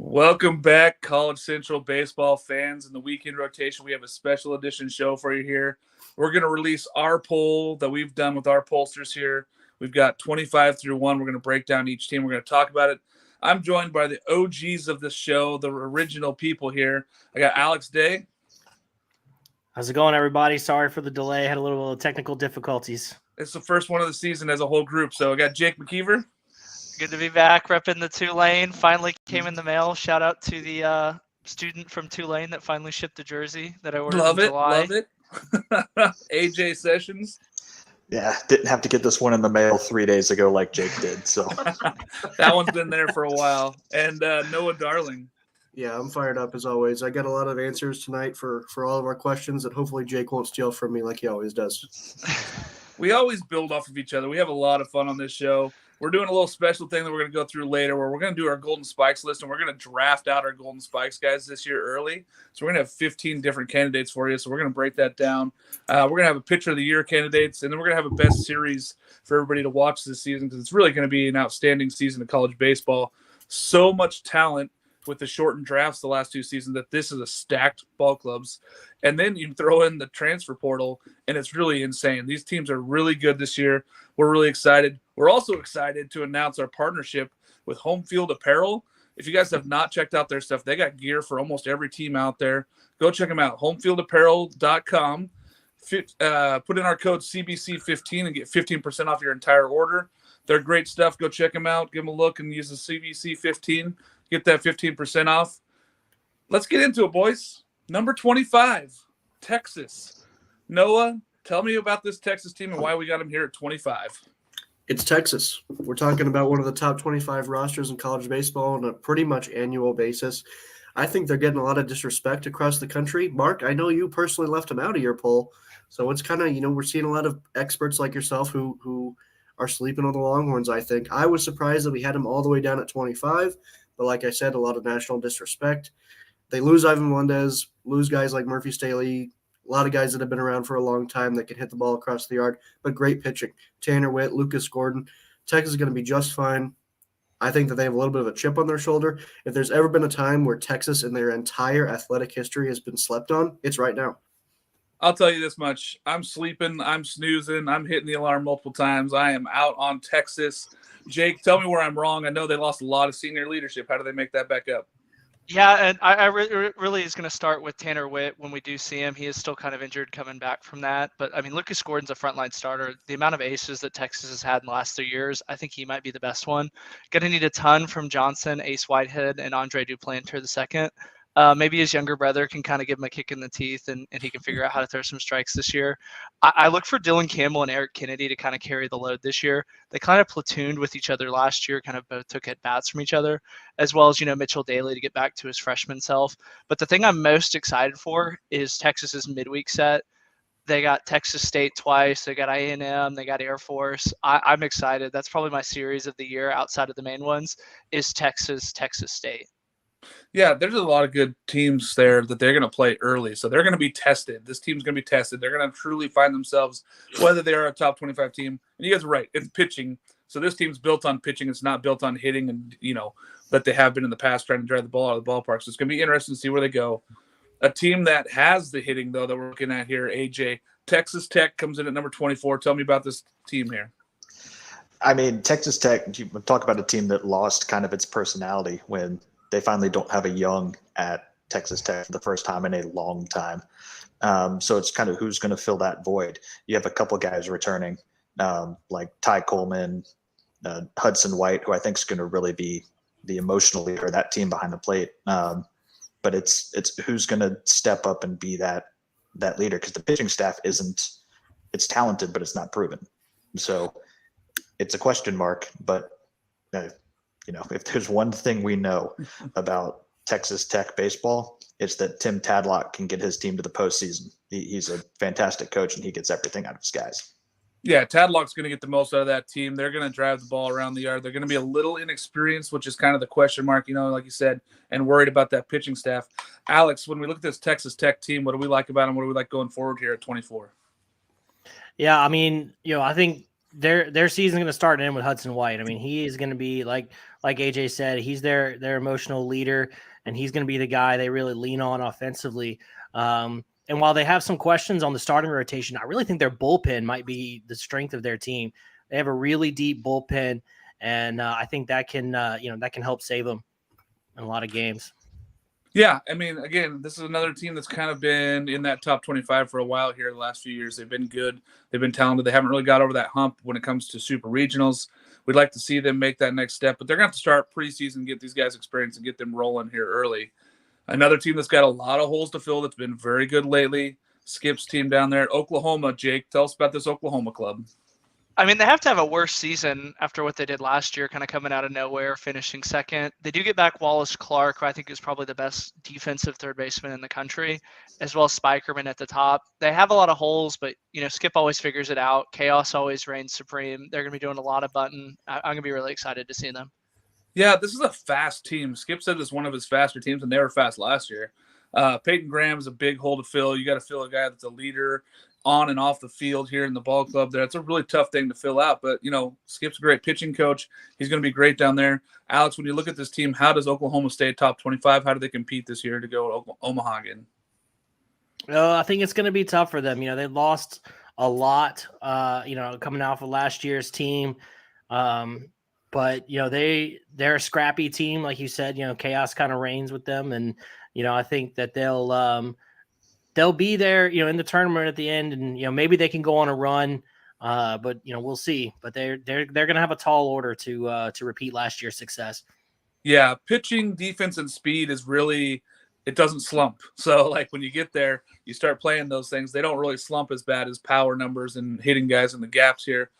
Welcome back, College Central baseball fans. In the weekend rotation, we have a special edition show for you here. We're going to release our poll that we've done with our pollsters here. We've got 25 through 1. We're going to break down each team. We're going to talk about it. I'm joined by the OGs of this show, the original people here. I got Alex Day. How's it going, everybody? Sorry for the delay. Had a little technical difficulties. It's the first one of the season as a whole group. So I got Jake McKeever. Good to be back, repping the Tulane. Finally came in the mail. Shout out to the student from Tulane that finally shipped the jersey that I ordered in July. Love it. AJ Sessions. Yeah, didn't have to get this one in the mail 3 days ago like Jake did. So that one's been there for a while. And Noah Darling. Yeah, I'm fired up as always. I got a lot of answers tonight for all of our questions that hopefully Jake won't steal from me like he always does. We always build off of each other. We have a lot of fun on this show. We're doing a little special thing that we're going to go through later where we're going to do our Golden Spikes list, and we're going to draft out our Golden Spikes guys this year early. So we're going to have 15 different candidates for you. So we're going to break that down. We're going to have a Pitcher of the Year candidates, and then we're going to have a best series for everybody to watch this season because it's really going to be an outstanding season of college baseball. So much talent with the shortened drafts the last two seasons that this is a stacked ball clubs. And then you throw in the transfer portal, and it's really insane. These teams are really good this year. We're really excited. We're also excited to announce our partnership with Home Field Apparel. If you guys have not checked out their stuff, they got gear for almost every team out there. Go check them out, homefieldapparel.com. Put in our code CBC15 and get 15% off your entire order. They're great stuff. Go check them out. Give them a look and use the CBC15. Get that 15% off. Let's get into it, boys. Number 25, Texas. Noah, tell me about this Texas team and why we got them here at 25. It's Texas. We're talking about one of the top 25 rosters in college baseball on a pretty much annual basis. I think they're getting a lot of disrespect across the country. Mark, I know you personally left them out of your poll. So it's kind of, we're seeing a lot of experts like yourself who are sleeping on the Longhorns, I think. I was surprised that we had them all the way down at 25. But like I said, a lot of national disrespect. They lose Ivan Melendez, lose guys like Murphy Staley, a lot of guys that have been around for a long time that can hit the ball across the yard, but great pitching. Tanner Witt, Lucas Gordon. Texas is going to be just fine. I think that they have a little bit of a chip on their shoulder. If there's ever been a time where Texas in their entire athletic history has been slept on, it's right now. I'll tell you this much. I'm sleeping. I'm snoozing. I'm hitting the alarm multiple times. I am out on Texas. Jake, tell me where I'm wrong. I know they lost a lot of senior leadership. How do they make that back up? Yeah, and I really is going to start with Tanner Witt when we do see him. He is still kind of injured coming back from that. But, I mean, Lucas Gordon's a frontline starter. The amount of aces that Texas has had in the last 3 years, I think he might be the best one. Going to need a ton from Johnson, Ace Whitehead, and Andre Duplantier II. Maybe his younger brother can kind of give him a kick in the teeth and he can figure out how to throw some strikes this year. I look for Dylan Campbell and Eric Kennedy to kind of carry the load this year. They kind of platooned with each other last year, kind of both took at bats from each other, as well as, Mitchell Daly to get back to his freshman self. But the thing I'm most excited for is Texas's midweek set. They got Texas State twice. They got A&M. They got Air Force. I'm excited. That's probably my series of the year outside of the main ones is Texas State. Yeah, there's a lot of good teams there that they're going to play early. So they're going to be tested. This team's going to be tested. They're going to truly find themselves, whether they are a top 25 team. And you guys are right. It's pitching. So this team's built on pitching. It's not built on hitting and, that they have been in the past trying to drive the ball out of the ballpark. So it's going to be interesting to see where they go. A team that has the hitting, though, that we're looking at here, AJ, Texas Tech comes in at number 24. Tell me about this team here. I mean, Texas Tech, you talk about a team that lost kind of its personality when they finally don't have a young at Texas Tech for the first time in a long time. So it's kind of who's going to fill that void. You have a couple guys returning, like Ty Coleman, Hudson White, who I think is going to really be the emotional leader of that team behind the plate. But it's who's going to step up and be that leader, because the pitching staff it's talented, but it's not proven. So it's a question mark, but if there's one thing we know about Texas Tech baseball, it's that Tim Tadlock can get his team to the postseason. He's a fantastic coach, and he gets everything out of his guys. Yeah, Tadlock's going to get the most out of that team. They're going to drive the ball around the yard. They're going to be a little inexperienced, which is kind of the question mark, like you said, and worried about that pitching staff. Alex, when we look at this Texas Tech team, what do we like about them? What do we like going forward here at 24? Yeah, I mean, I think their season's going to start and end with Hudson White. I mean, he is going to be like AJ said, he's their emotional leader, and he's going to be the guy they really lean on offensively. And while they have some questions on the starting rotation, I really think their bullpen might be the strength of their team. They have a really deep bullpen, and I think that can help save them in a lot of games. Yeah, I mean, again, this is another team that's kind of been in that top 25 for a while here the last few years. They've been good. They've been talented. They haven't really got over that hump when it comes to super regionals. We'd like to see them make that next step, but they're going to have to start preseason, get these guys experience, and get them rolling here early. Another team that's got a lot of holes to fill that's been very good lately, Skip's team down there at Oklahoma. Jake, tell us about this Oklahoma club. I mean, they have to have a worse season after what they did last year, kind of coming out of nowhere, finishing second. They do get back Wallace Clark, who I think is probably the best defensive third baseman in the country, as well as Spikerman at the top. They have a lot of holes, but, Skip always figures it out. Chaos always reigns supreme. They're going to be doing a lot of bunting. I'm going to be really excited to see them. Yeah, this is a fast team. Skip said this is one of his faster teams, and they were fast last year. Peyton Graham is a big hole to fill. You got to fill a guy that's a leader on and off the field here in the ball club there. It's a really tough thing to fill out, but, Skip's a great pitching coach. He's going to be great down there. Alex, when you look at this team, how does Oklahoma stay top 25? How do they compete this year to go to Omaha again? Well, I think it's going to be tough for them. They lost a lot, coming off of last year's team. But, they're a scrappy team. Like you said, chaos kind of reigns with them. And, I think that they'll be there, in the tournament at the end, and maybe they can go on a run, but we'll see. But they're going to have a tall order to repeat last year's success. Yeah, pitching, defense, and speed is really it doesn't slump. So like when you get there, you start playing those things. They don't really slump as bad as power numbers and hitting guys in the gaps here.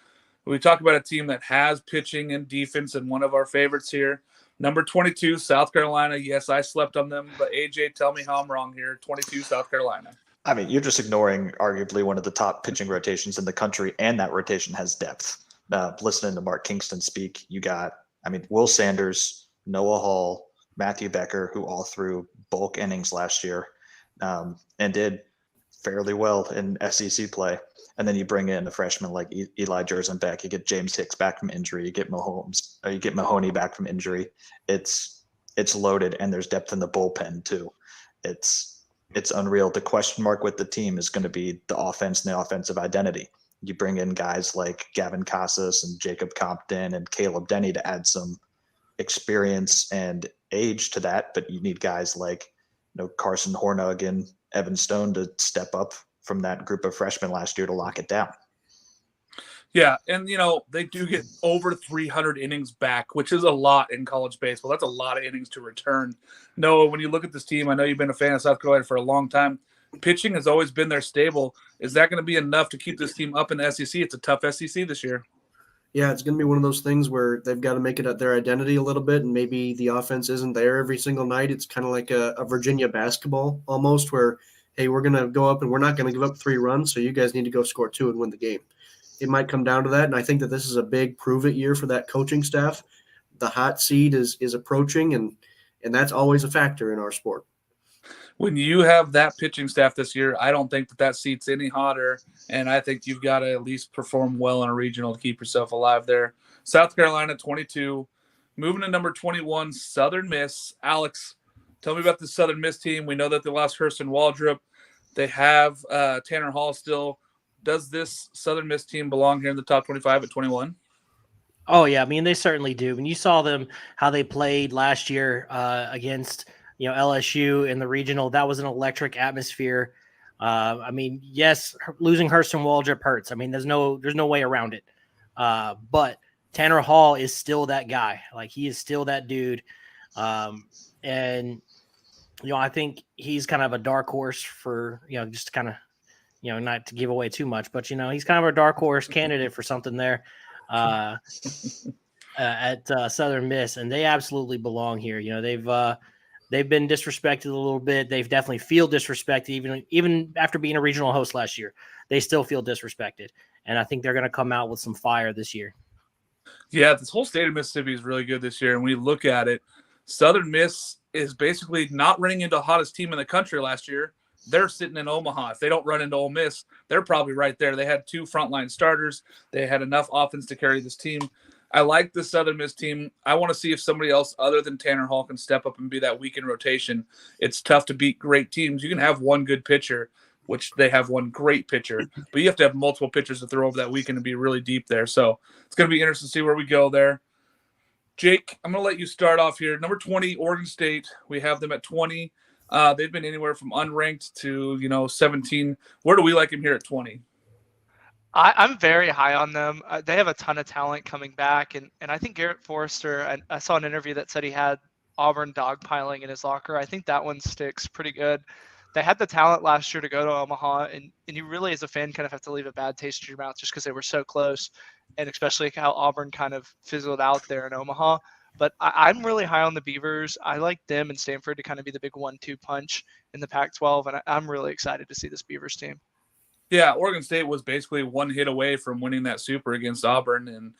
We talk about a team that has pitching and defense, and one of our favorites here. Number 22, South Carolina. Yes, I slept on them, but AJ, tell me how I'm wrong here. 22, South Carolina. I mean, you're just ignoring arguably one of the top pitching rotations in the country, and that rotation has depth. Listening to Mark Kingston speak, you got, Will Sanders, Noah Hall, Matthew Becker, who all threw bulk innings last year and did fairly well in SEC play. And then you bring in a freshman like Eli Jersenbeck. You get James Hicks back from injury. You get Mahoney back from injury. It's loaded, and there's depth in the bullpen too. It's unreal. The question mark with the team is going to be the offense and the offensive identity. You bring in guys like Gavin Casas and Jacob Compton and Caleb Denny to add some experience and age to that, but you need guys like Carson Hornug and Evan Stone to step up from that group of freshmen last year to lock it down. Yeah, and they do get over 300 innings back, which is a lot in college baseball. That's a lot of innings to return. Noah, when you look at this team, I know you've been a fan of South Carolina for a long time. Pitching has always been their stable. Is that going to be enough to keep this team up in the SEC? It's a tough SEC this year. Yeah, it's going to be one of those things where they've got to make it their identity a little bit, and maybe the offense isn't there every single night. It's kind of like a Virginia basketball almost, where, hey, we're going to go up and we're not going to give up 3 runs, so you guys need to go score 2 and win the game. It might come down to that, and I think that this is a big prove-it year for that coaching staff. The hot seat is approaching, and that's always a factor in our sport. When you have that pitching staff this year, I don't think that seat's any hotter, and I think you've got to at least perform well in a regional to keep yourself alive there. South Carolina, 22. Moving to number 21, Southern Miss. Alex, tell me about the Southern Miss team. We know that they lost Hurston Waldrop. They have Tanner Hall still. Does this Southern Miss team belong here in the top 25 at 21? Oh, yeah. They certainly do. When you saw them, how they played last year against LSU in the regional, that was an electric atmosphere. Yes, losing Hurston Waldrop hurts. There's no way around it. But Tanner Hall is still that guy. He is still that dude. And I think he's kind of a dark horse for, just kind of, not to give away too much, but, he's kind of a dark horse candidate for something there at Southern Miss, and they absolutely belong here. They've been disrespected a little bit. They've definitely feel disrespected, even after being a regional host last year. They still feel disrespected, and I think they're going to come out with some fire this year. Yeah, this whole state of Mississippi is really good this year, and when you look at it, Southern Miss is basically not running into the hottest team in the country last year. they're sitting in Omaha. If they don't run into Ole Miss, they're probably right there. They had 2 frontline starters. They had enough offense to carry this team. I like the Southern Miss team. I want to see if somebody else other than Tanner Hall can step up and be that weekend rotation. It's tough to beat great teams. You can have one good pitcher, which they have one great pitcher, but you have to have multiple pitchers to throw over that weekend and be really deep there. So it's going to be interesting to see where we go there. Jake, I'm going to let you start off here. Number 20, Oregon State. We have them at 20. They've been anywhere from unranked to, 17. Where do we like them here at 20? I'm very high on them. They have a ton of talent coming back, and I think Garrett Forrester, I saw an interview that said he had Auburn dogpiling in his locker. I think that one sticks pretty good. They had the talent last year to go to Omaha, and you really as a fan kind of have to leave a bad taste in your mouth just because they were so close, and especially how Auburn kind of fizzled out there in Omaha. But I'm really high on the Beavers. I like them and Stanford to kind of be the big 1-2 punch in the Pac-12, and I'm really excited to see this Beavers team. Yeah, Oregon State was basically one hit away from winning that Super against Auburn, and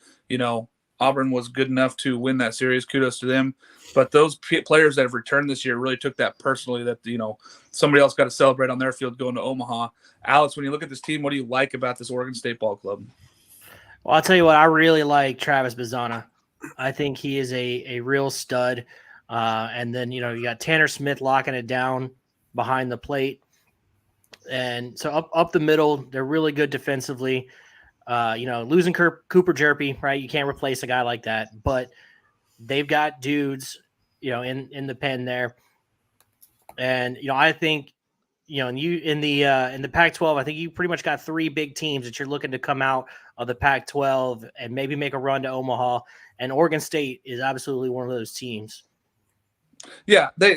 Auburn was good enough to win that series. Kudos to them. But those players that have returned this year really took that personally. That somebody else got to celebrate on their field going to Omaha. Alex, when you look at this team, what do you like about this Oregon State ball club? Well, I'll tell you what, I really like Travis Bazzana. I think he is a real stud. And then you got Tanner Smith locking it down behind the plate. And so up the middle, they're really good defensively. Losing Cooper Jerpy, right? You can't replace a guy like that, but they've got dudes, in the pen there. And I think, in the Pac-12, I think you pretty much got 3 big teams that you're looking to come out of the Pac-12 and maybe make a run to Omaha. And Oregon State is absolutely one of those teams. Yeah, they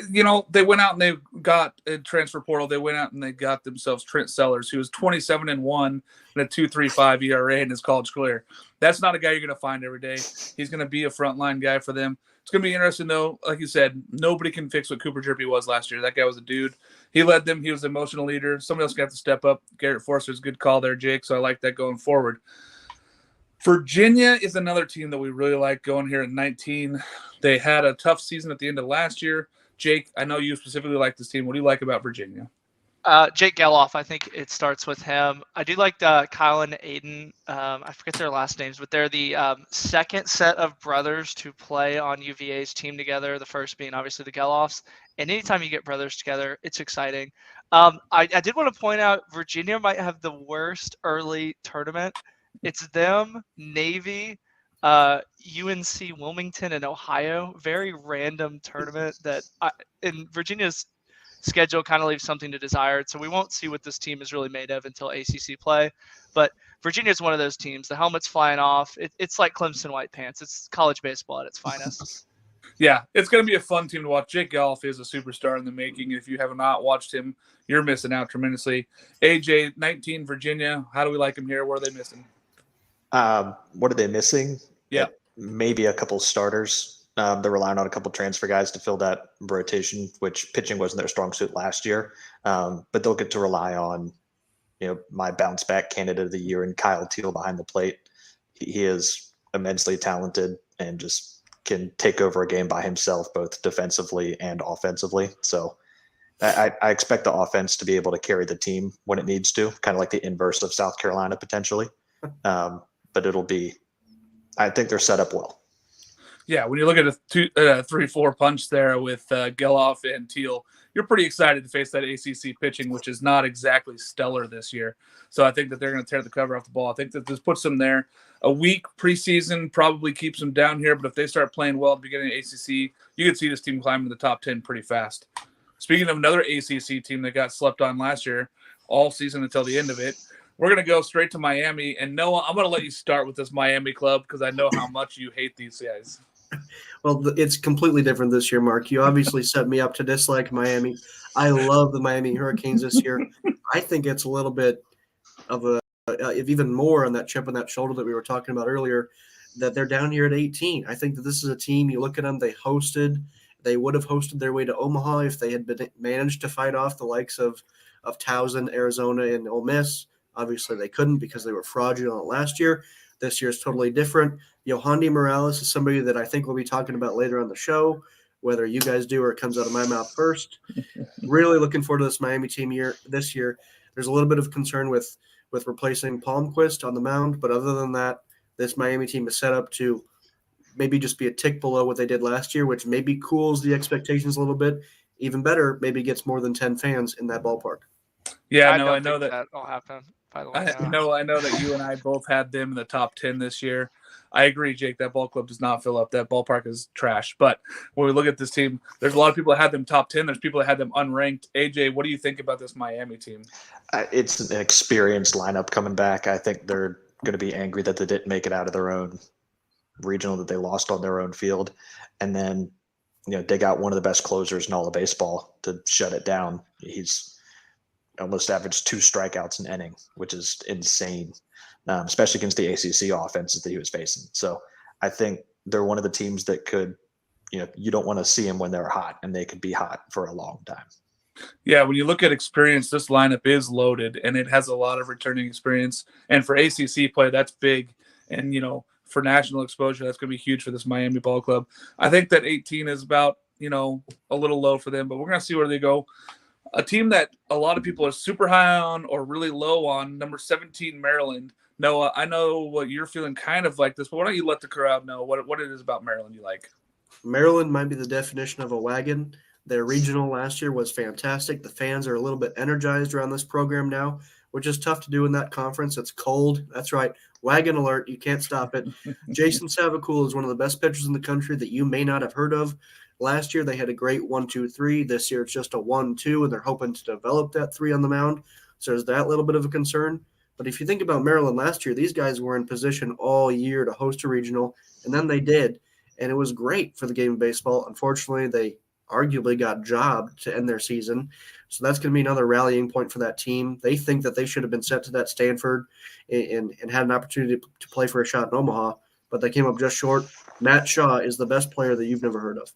went out and they got a transfer portal. They went out and they got themselves Trent Sellers, who was 27-1 and a 2.35 ERA in his college career. That's not a guy you're going to find every day. He's going to be a frontline guy for them. It's going to be interesting, though. Like you said, nobody can fix what Cooper Jerpy was last year. That guy was a dude. He led them. He was the emotional leader. Somebody else got to step up. Garrett Forster's a good call there, Jake, so I like that going forward. Virginia is another team that we really like going here at 19. They had a tough season at the end of last year. Jake, I know you specifically like this team. What do you like about Virginia? Jake Geloff, I think it starts with him. I do like Kyle and Aiden. I forget their last names, but they're the second set of brothers to play on UVA's team together, the first being obviously the Geloffs. And anytime you get brothers together, it's exciting. I did want to point out Virginia might have the worst early tournament. It's them, Navy, UNC Wilmington, and Ohio. Very random tournament in Virginia's schedule kind of leaves something to desired. So we won't see what this team is really made of until ACC play. But Virginia is one of those teams. The helmet's flying off. It's like Clemson white pants. It's college baseball at its finest. Yeah, it's going to be a fun team to watch. Jake Geloff is a superstar in the making. If you have not watched him, you're missing out tremendously. AJ, 19, Virginia. How do we like him here? Where are they missing? What are they missing? Yeah. Maybe a couple starters. They're relying on a couple transfer guys to fill that rotation, which pitching wasn't their strong suit last year. But they'll get to rely on, my bounce back candidate of the year and Kyle Teal behind the plate. He is immensely talented and just can take over a game by himself, both defensively and offensively. So I expect the offense to be able to carry the team when it needs to, kind of like the inverse of South Carolina potentially. But I think they're set up well. Yeah, when you look at a 3-4 punch there with Geloff and Teal, you're pretty excited to face that ACC pitching, which is not exactly stellar this year. So I think that they're going to tear the cover off the ball. I think that this puts them there. A weak preseason probably keeps them down here, but if they start playing well at the beginning of ACC, you can see this team climb to the top 10 pretty fast. Speaking of another ACC team that got slept on last year, all season until the end of it, we're going to go straight to Miami. And Noah, I'm going to let you start with this Miami club because I know how much you hate these guys. Well, it's completely different this year, Mark. You obviously set me up to dislike Miami. I love the Miami Hurricanes this year. I think it's a little bit of if even more on that chip on that shoulder that we were talking about earlier, that they're down here at 18. I think that this is a team, you look at them, they would have hosted their way to Omaha if they had managed to fight off the likes of Towson, Arizona, and Ole Miss. Obviously, they couldn't because they were fraudulent last year. This year is totally different. Yohandy Morales is somebody that I think we'll be talking about later on the show, whether you guys do or it comes out of my mouth first. Really looking forward to this Miami team this year. There's a little bit of concern with replacing Palmquist on the mound, but other than that, this Miami team is set up to maybe just be a tick below what they did last year, which maybe cools the expectations a little bit. Even better, maybe gets more than 10 fans in that ballpark. Yeah, I no, I don't know think that. that'll happen. By the way, I know that you and I both had them in the top 10 this year. I agree, Jake. That ball club does not fill up. That ballpark is trash. But when we look at this team, there's a lot of people that had them top 10. There's people that had them unranked. AJ, what do you think about this Miami team? It's an experienced lineup coming back. I think they're going to be angry that they didn't make it out of their own regional, that they lost on their own field. And then, they got one of the best closers in all of baseball to shut it down. He's almost averaged 2 strikeouts an inning, which is insane, especially against the ACC offenses that he was facing. So I think they're one of the teams that could, you don't want to see them when they're hot, and they could be hot for a long time. Yeah, when you look at experience, this lineup is loaded, and it has a lot of returning experience. And for ACC play, that's big. And, for national exposure, that's going to be huge for this Miami ball club. I think that 18 is about, a little low for them, but we're going to see where they go. A team that a lot of people are super high on or really low on, number 17, Maryland. Noah, I know what you're feeling kind of like this, but why don't you let the crowd know what it is about Maryland you like? Maryland might be the definition of a wagon. Their regional last year was fantastic. The fans are a little bit energized around this program now, which is tough to do in that conference. It's cold. That's right. Wagon alert. You can't stop it. Jason Savakul is one of the best pitchers in the country that you may not have heard of. Last year, they had a great 1-2-3. This year, it's just a 1-2, and they're hoping to develop that 3 on the mound. So there's that little bit of a concern. But if you think about Maryland last year, these guys were in position all year to host a regional, and then they did. And it was great for the game of baseball. Unfortunately, they arguably got jobbed to end their season. So that's going to be another rallying point for that team. They think that they should have been sent to that Stanford and had an opportunity to play for a shot in Omaha, but they came up just short. Matt Shaw is the best player that you've never heard of.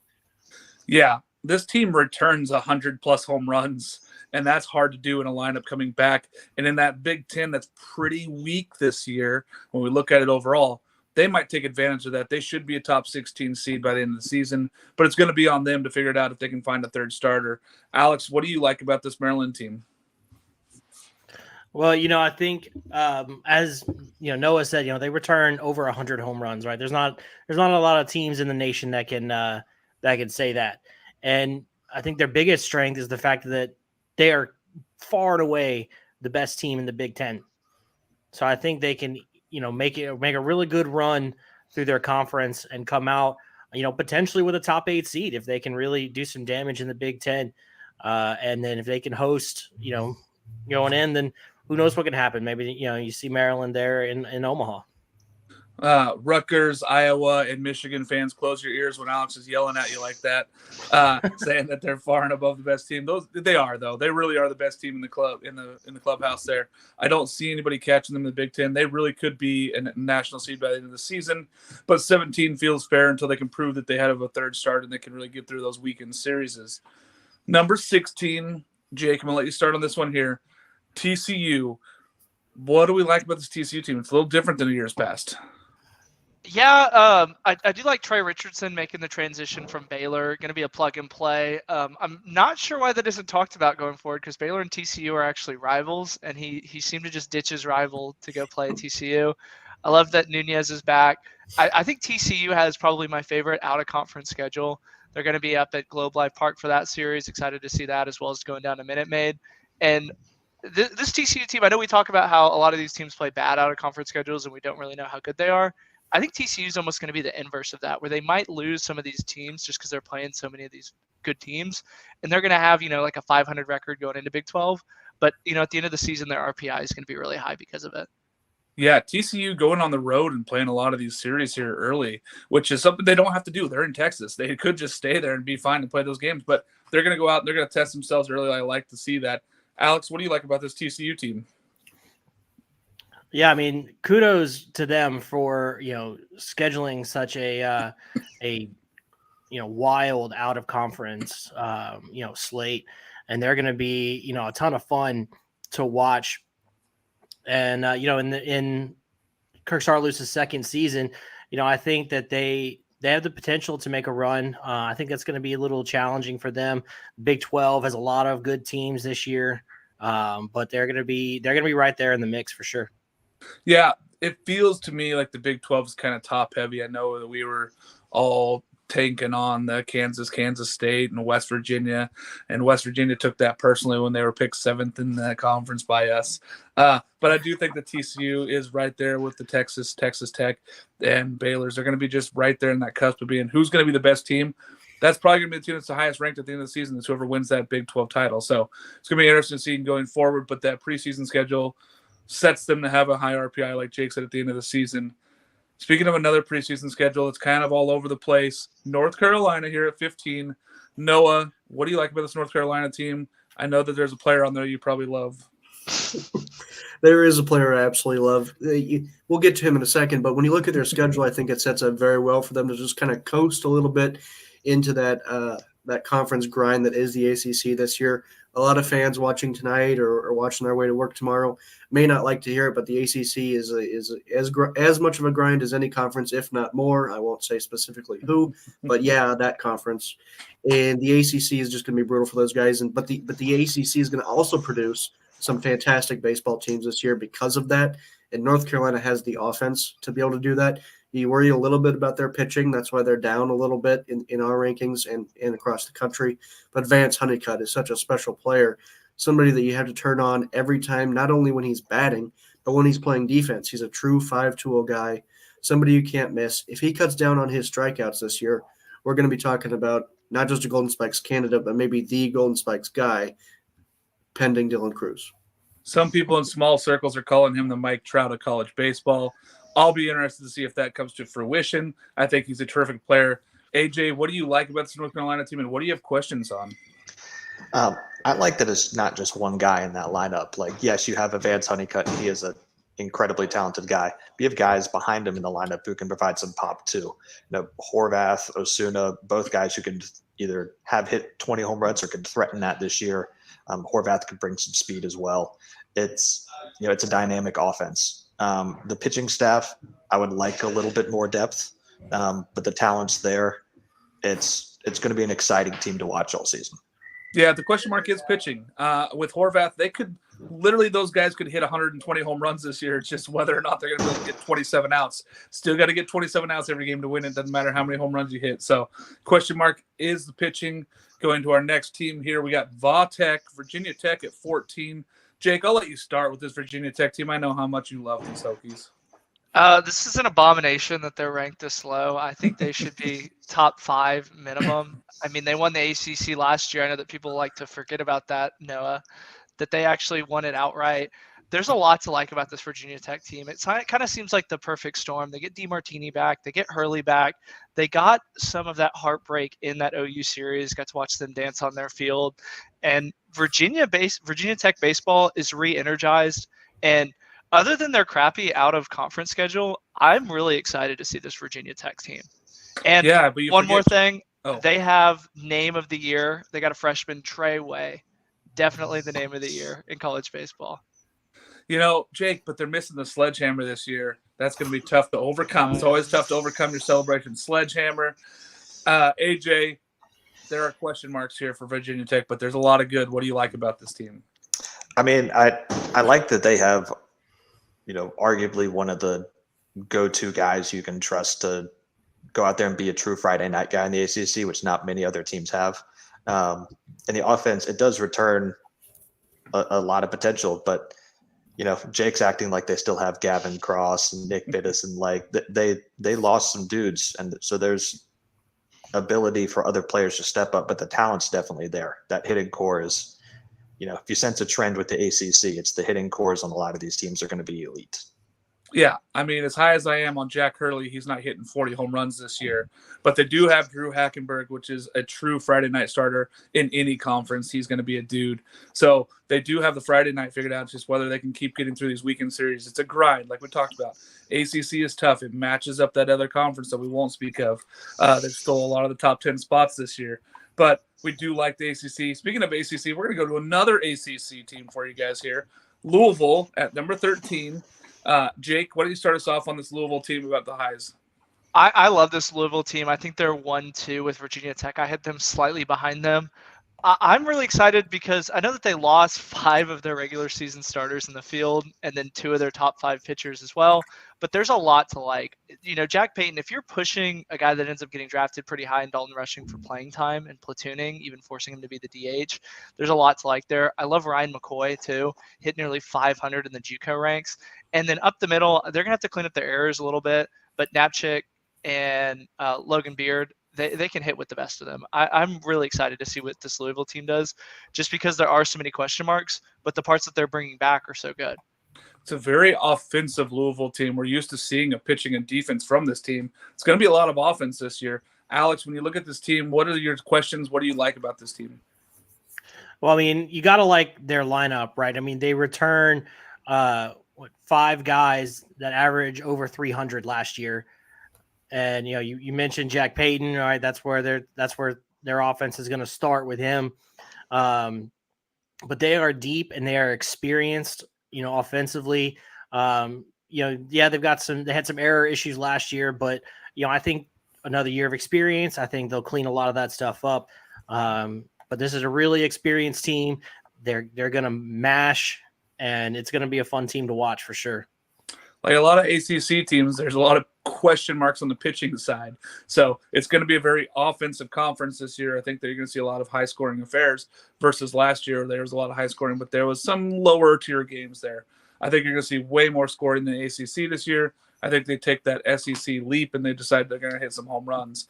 Yeah, this team returns 100-plus home runs, and that's hard to do in a lineup coming back. And in that Big Ten that's pretty weak this year, when we look at it overall, they might take advantage of that. They should be a top 16 seed by the end of the season, but it's going to be on them to figure it out if they can find a third starter. Alex, what do you like about this Maryland team? Well, I think as Noah said, they return over 100 home runs, right? There's not a lot of teams in the nation that can say that. And I think their biggest strength is the fact that they are far and away the best team in the Big Ten. So I think they can make a really good run through their conference and come out, potentially with a top 8 seed if they can really do some damage in the Big Ten. And then if they can host, going in, then who knows what can happen? Maybe, you see Maryland there in Omaha. Rutgers, Iowa, and Michigan fans, close your ears when Alex is yelling at you like that, saying that they're far and above the best team. They are, though. They really are the best team in the club in the clubhouse there. I don't see anybody catching them in the Big Ten. They really could be a national seed by the end of the season, but 17 feels fair until they can prove that they have a third start and they can really get through those weekend series. Number 16, Jake, I'm going to let you start on this one here. TCU. What do we like about this TCU team? It's a little different than the years past. Yeah, I do like Trey Richardson making the transition from Baylor. Going to be a plug and play. I'm not sure why that isn't talked about going forward because Baylor and TCU are actually rivals, and he seemed to just ditch his rival to go play at TCU. I love that Nunez is back. I think TCU has probably my favorite out-of-conference schedule. They're going to be up at Globe Life Park for that series. Excited to see that, as well as going down to Minute Maid. And this TCU team, I know we talk about how a lot of these teams play bad out-of-conference schedules and we don't really know how good they are. I think TCU is almost going to be the inverse of that, where they might lose some of these teams just because they're playing so many of these good teams. And they're going to have, like a 500 record going into Big 12. But, at the end of the season, their RPI is going to be really high because of it. Yeah, TCU going on the road and playing a lot of these series here early, which is something they don't have to do. They're in Texas. They could just stay there and be fine and play those games, but they're going to go out and they're going to test themselves early. I like to see that. Alex, what do you like about this TCU team? Yeah, I mean, kudos to them for, scheduling such a wild out of conference, slate. And they're going to be, a ton of fun to watch. And, in Kirk Saarloos' second season, I think that they they have the potential to make a run. I think that's going to be a little challenging for them. Big 12 has a lot of good teams this year, but they're going to be right there in the mix for sure. Yeah, it feels to me like the Big 12 is kind of top heavy. I know that we were all tanking on the Kansas State and West Virginia, and West Virginia took that personally when they were picked 7th in the conference by us. But I do think the TCU is right there with the Texas Tech, and Baylor's. They're going to be just right there in that cusp of being who's going to be the best team. That's probably going to be the team that's the highest ranked at the end of the season. Is whoever wins that Big 12 title. So it's going to be interesting to see going forward. But that preseason schedule sets them to have a high RPI, like Jake said, at the end of the season. Speaking of another preseason schedule, it's kind of all over the place. North Carolina here at 15. Noah, what do you like about this North Carolina team? I know that there's a player on there you probably love. There is a player I absolutely love. We'll get to him in a second, but when you look at their schedule, I think it sets up very well for them to just kind of coast a little bit into that conference grind that is the ACC this year. A lot of fans watching tonight or watching their way to work tomorrow may not like to hear it, but the ACC is as much of a grind as any conference, if not more. I won't say specifically who, but yeah, that conference. And the ACC is just going to be brutal for those guys. But the ACC is going to also produce some fantastic baseball teams this year because of that. And North Carolina has the offense to be able to do that. You worry a little bit about their pitching. That's why they're down a little bit in our rankings and across the country. But Vance Honeycutt is such a special player, somebody that you have to turn on every time, not only when he's batting, but when he's playing defense. He's a true 5-tool guy, somebody you can't miss. If he cuts down on his strikeouts this year, we're going to be talking about not just a Golden Spikes candidate, but maybe the Golden Spikes guy, pending Dylan Cruz. Some people in small circles are calling him the Mike Trout of college baseball. I'll be interested to see if that comes to fruition. I think he's a terrific player. AJ, what do you like about this North Carolina team, and what do you have questions on? I like that it's not just one guy in that lineup. Like, yes, you have a Vance Honeycutt, and he is an incredibly talented guy. But you have guys behind him in the lineup who can provide some pop too. Horvath, Osuna, both guys who can either have hit 20 home runs or can threaten that this year. Horvath could bring some speed as well. It's a dynamic offense. The pitching staff, I would like a little bit more depth, but the talent's there. It's going to be an exciting team to watch all season. Yeah, the question mark is pitching. With Horvath, those guys could hit 120 home runs this year. It's just whether or not they're going to be able to get 27 outs. Still got to get 27 outs every game to win. It doesn't matter how many home runs you hit. So question mark is the pitching. Going to our next team here, we got Virginia Tech at 14. Jake, I'll let you start with this Virginia Tech team. I know how much you love these Hokies. This is an abomination that they're ranked this low. I think they should be top 5 minimum. I mean, they won the ACC last year. I know that people like to forget about that, Noah, that they actually won it outright. There's a lot to like about this Virginia Tech team. It kind of seems like the perfect storm. They get DeMartini back. They get Hurley back. They got some of that heartbreak in that OU series. Got to watch them dance on their field. And Virginia Tech baseball is re-energized. And other than their crappy out-of-conference schedule, I'm really excited to see this Virginia Tech team. And one more thing, they have name of the year. They got a freshman, Trey Way. Definitely the name of the year in college baseball. Jake, but they're missing the sledgehammer this year. That's going to be tough to overcome. It's always tough to overcome your Celebration sledgehammer. AJ, there are question marks here for Virginia Tech, but there's a lot of good. What do you like about this team? I mean, I like that they have, arguably one of the go-to guys you can trust to go out there and be a true Friday night guy in the ACC, which not many other teams have. And the offense, it does return a lot of potential, but Jake's acting like they still have Gavin Cross and Nick Bittis, and like they lost some dudes, and so there's ability for other players to step up, but the talent's definitely there. That hitting core is, if you sense a trend with the ACC, it's the hitting cores on a lot of these teams are going to be elite. Yeah, I mean, as high as I am on Jack Hurley, he's not hitting 40 home runs this year. But they do have Drew Hackenberg, which is a true Friday night starter in any conference. He's going to be a dude. So they do have the Friday night figured out. It's just whether they can keep getting through these weekend series. It's a grind, like we talked about. ACC is tough. It matches up that other conference that we won't speak of. They've stole a lot of the top 10 spots this year. But we do like the ACC. Speaking of ACC, we're going to go to another ACC team for you guys here. Louisville at number 13. Jake, why don't you start us off on this Louisville team about the highs? I love this Louisville team. I think they're 1-2 with Virginia Tech. I had them slightly behind them. I'm really excited because I know that they lost 5 of their regular season starters in the field and then 2 of their top 5 pitchers as well. But there's a lot to like. Jack Payton, if you're pushing a guy that ends up getting drafted pretty high in Dalton Rushing for playing time and platooning, even forcing him to be the DH, there's a lot to like there. I love Ryan McCoy too, hit nearly 500 in the JUCO ranks. And then up the middle, they're going to have to clean up their errors a little bit. But Napchik and Logan Beard, they can hit with the best of them. I'm really excited to see what this Louisville team does, just because there are so many question marks, but the parts that they're bringing back are so good. It's a very offensive Louisville team. We're used to seeing a pitching and defense from this team. It's going to be a lot of offense this year. Alex, when you look at this team, what are your questions? What do you like about this team? Well, I mean, you got to like their lineup, right? I mean, they return 5 guys that average over 300 last year. And you mentioned Jack Payton, right? That's where their offense is going to start with him. But they are deep and they are experienced, offensively. They had some error issues last year, but I think another year of experience, I think they'll clean a lot of that stuff up. But this is a really experienced team. They're going to mash, and it's going to be a fun team to watch for sure. Like a lot of ACC teams, there's a lot of question marks on the pitching side. So it's going to be a very offensive conference this year. I think that you're going to see a lot of high-scoring affairs versus last year. There was a lot of high-scoring, but there was some lower-tier games there. I think you're going to see way more scoring than the ACC this year. I think they take that SEC leap, and they decide they're going to hit some home runs.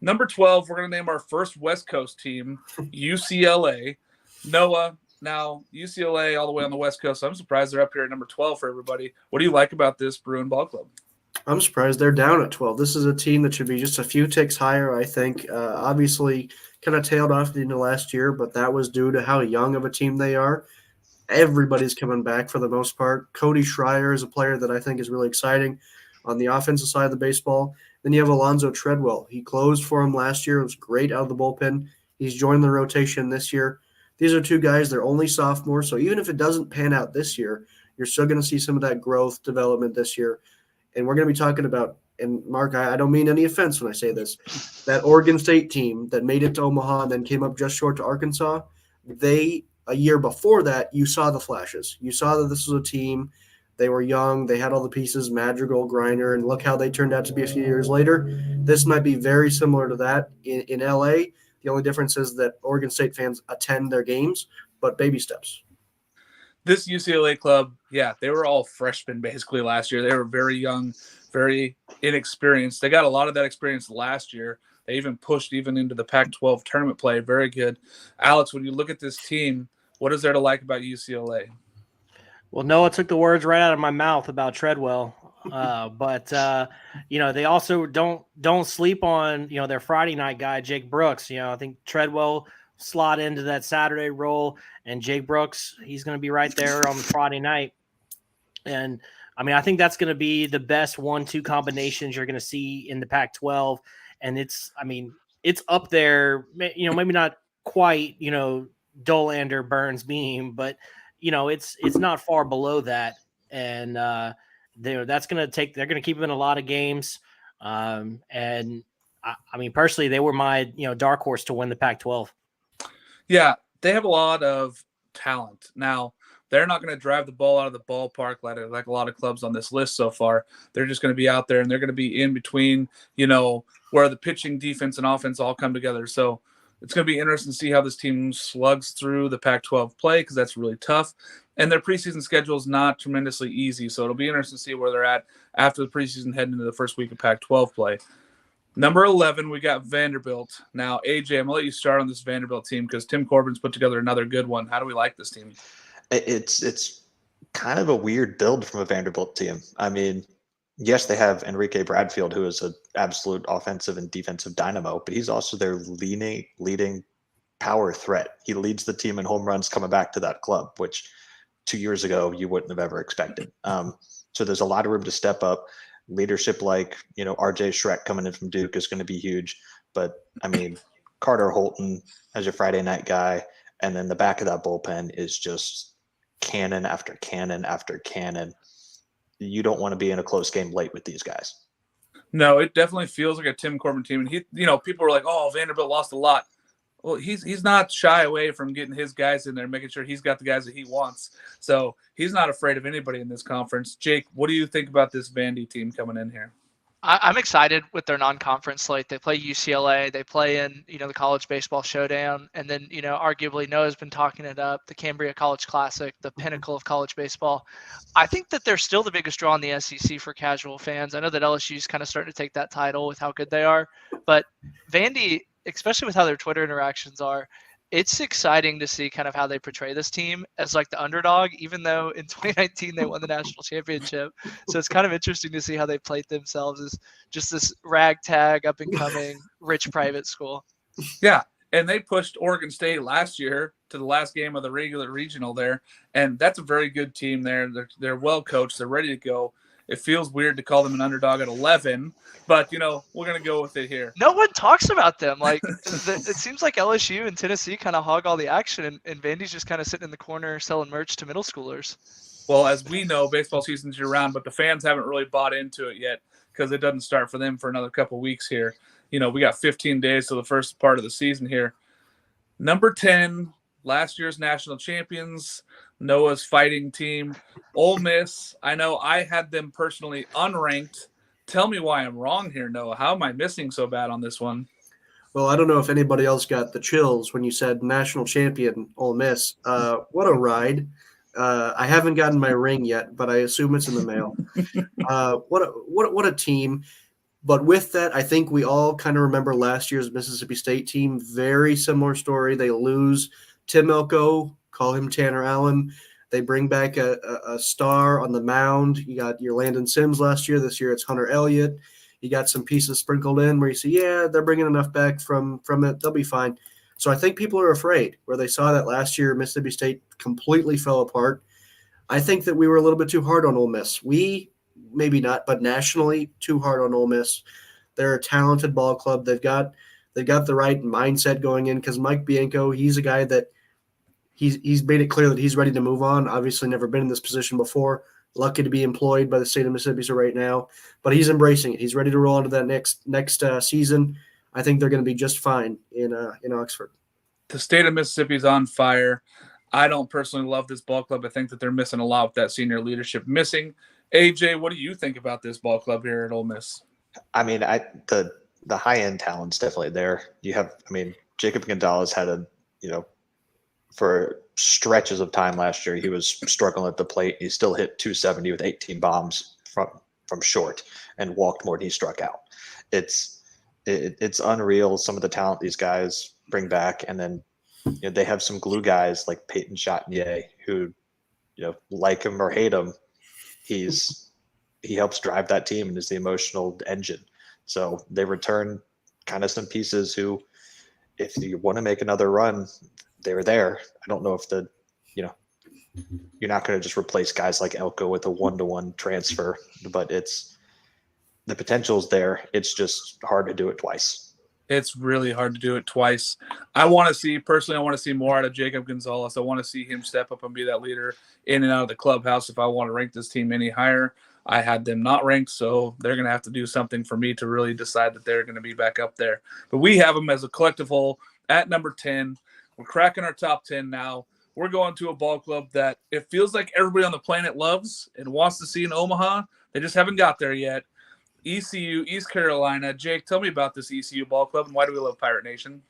Number 12, we're going to name our first West Coast team, UCLA. Noah. Now, UCLA all the way on the West Coast, so I'm surprised they're up here at number 12 for everybody. What do you like about this Bruin Ball Club? I'm surprised they're down at 12. This is a team that should be just a few ticks higher, I think. Obviously, kind of tailed off at the end of last year, but that was due to how young of a team they are. Everybody's coming back for the most part. Cody Schreier is a player that I think is really exciting on the offensive side of the baseball. Then you have Alonzo Treadwell. He closed for him last year. It was great out of the bullpen. He's joined the rotation this year. These are 2 guys. They're only sophomores, so even if it doesn't pan out this year, you're still going to see some of that growth development this year. And we're going to be talking about, and Mark, I don't mean any offense when I say this, that Oregon State team that made it to Omaha and then came up just short to Arkansas, a year before that, you saw the flashes. You saw that this was a team. They were young. They had all the pieces, Madrigal, Griner, and look how they turned out to be a few years later. This might be very similar to that in L.A., The only difference is that Oregon State fans attend their games, but baby steps. This UCLA club, they were all freshmen basically last year. They were very young, very inexperienced. They got a lot of that experience last year. They even pushed into the Pac-12 tournament play. Very good. Alex, when you look at this team, what is there to like about UCLA? Well, Noah took the words right out of my mouth about Treadwell. But they also don't sleep on, their Friday night guy, Jake Brooks. I think Treadwell slot into that Saturday role, and Jake Brooks, he's going to be right there on Friday night. And I mean, I think that's going to be the best 1-2 combinations you're going to see in the Pac-12. And it's up there, maybe not quite, Dolander, Burns, Beam, but it's not far below that. And, they're going to keep him in a lot of games. And I mean, personally, they were my, dark horse to win the Pac-12. Yeah, they have a lot of talent. Now, they're not going to drive the ball out of the ballpark like a lot of clubs on this list so far. They're just going to be out there, and they're going to be in between, where the pitching, defense, and offense all come together. So it's going to be interesting to see how this team slugs through the Pac-12 play, because that's really tough. And their preseason schedule is not tremendously easy, so it'll be interesting to see where they're at after the preseason heading into the first week of Pac-12 play. Number 11, we got Vanderbilt. Now, AJ, I'm going to let you start on this Vanderbilt team because Tim Corbin's put together another good one. How do we like this team? It's kind of a weird build from a Vanderbilt team. I mean, yes, they have Enrique Bradfield, who is an absolute offensive and defensive dynamo, but he's also their leading power threat. He leads the team in home runs coming back to that club, which 2 years ago you wouldn't have ever expected. So there's a lot of room to step up. Leadership like, RJ Schreck coming in from Duke is going to be huge. But, I mean, Carter Holton as your Friday night guy, and then the back of that bullpen is just cannon after cannon after cannon. You don't want to be in a close game late with these guys. No, it definitely feels like a Tim Corbin team. And people were like, "Oh, Vanderbilt lost a lot." Well, he's not shy away from getting his guys in there, making sure he's got the guys that he wants. So he's not afraid of anybody in this conference. Jake, what do you think about this Vandy team coming in here? I'm excited with their non-conference slate. They play UCLA. They play in, the College Baseball Showdown. And then, arguably Noah's been talking it up, the Cambria College Classic, the pinnacle of college baseball. I think that they're still the biggest draw in the SEC for casual fans. I know that LSU's kind of starting to take that title with how good they are. But Vandy, especially with how their Twitter interactions are, it's exciting to see kind of how they portray this team as like the underdog, even though in 2019 they won the national championship. So it's kind of interesting to see how they played themselves as just this ragtag, up and coming, rich private school. Yeah. And they pushed Oregon State last year to the last game of the regular regional there. And that's a very good team there. They're well coached. They're ready to go. It feels weird to call them an underdog at 11, but, we're going to go with it here. No one talks about them. Like, it seems like LSU and Tennessee kind of hog all the action, and Vandy's just kind of sitting in the corner selling merch to middle schoolers. Well, as we know, baseball season's year-round, but the fans haven't really bought into it yet because it doesn't start for them for another couple weeks here. We got 15 days to the first part of the season here. Number 10, last year's national champions, Noah's fighting team, Ole Miss. I know I had them personally unranked. Tell me why I'm wrong here, Noah. How am I missing so bad on this one? Well, I don't know if anybody else got the chills when you said national champion Ole Miss. What a ride. I haven't gotten my ring yet, but I assume it's in the mail. What a team. But with that, I think we all kind of remember last year's Mississippi State team. Very similar story. They lose Tim Elko, call him Tanner Allen. They bring back a star on the mound. You got your Landon Sims last year. This year it's Hunter Elliott. You got some pieces sprinkled in where you see, they're bringing enough back from it. They'll be fine. So I think people are afraid where they saw that last year Mississippi State completely fell apart. I think that we were a little bit too hard on Ole Miss. We, maybe not, but nationally too hard on Ole Miss. They're a talented ball club. They've got the right mindset going in because Mike Bianco, he's a guy that he's made it clear that he's ready to move on. Obviously never been in this position before. Lucky to be employed by the state of Mississippi right now, but he's embracing it. He's ready to roll into that next season. I think they're going to be just fine in Oxford. The state of Mississippi is on fire. I don't personally love this ball club. I think that they're missing a lot with that senior leadership missing. AJ, what do you think about this ball club here at Ole Miss? I mean, the high end talent's definitely there. Jacob Gonzalez had for stretches of time last year, he was struggling at the plate. He still hit 270 with 18 bombs from short and walked more than he struck out. It's unreal. Some of the talent these guys bring back, and then they have some glue guys like Peyton Chatinier who, like him or hate him, he helps drive that team and is the emotional engine. So they return kind of some pieces who, if you want to make another run, they were there. I don't know if you're not going to just replace guys like Elko with a 1-to-1 transfer, but the potential's there. It's just hard to do it twice. It's really hard to do it twice. I want to see more out of Jacob Gonzalez. I want to see him step up and be that leader in and out of the clubhouse. If I want to rank this team any higher, I had them not ranked, so they're going to have to do something for me to really decide that they're going to be back up there. But we have them as a collective whole at number 10. We're cracking our top 10 now. We're going to a ball club that it feels like everybody on the planet loves and wants to see in Omaha. They just haven't got there yet. ECU, East Carolina. Jake, tell me about this ECU ball club and why do we love Pirate Nation?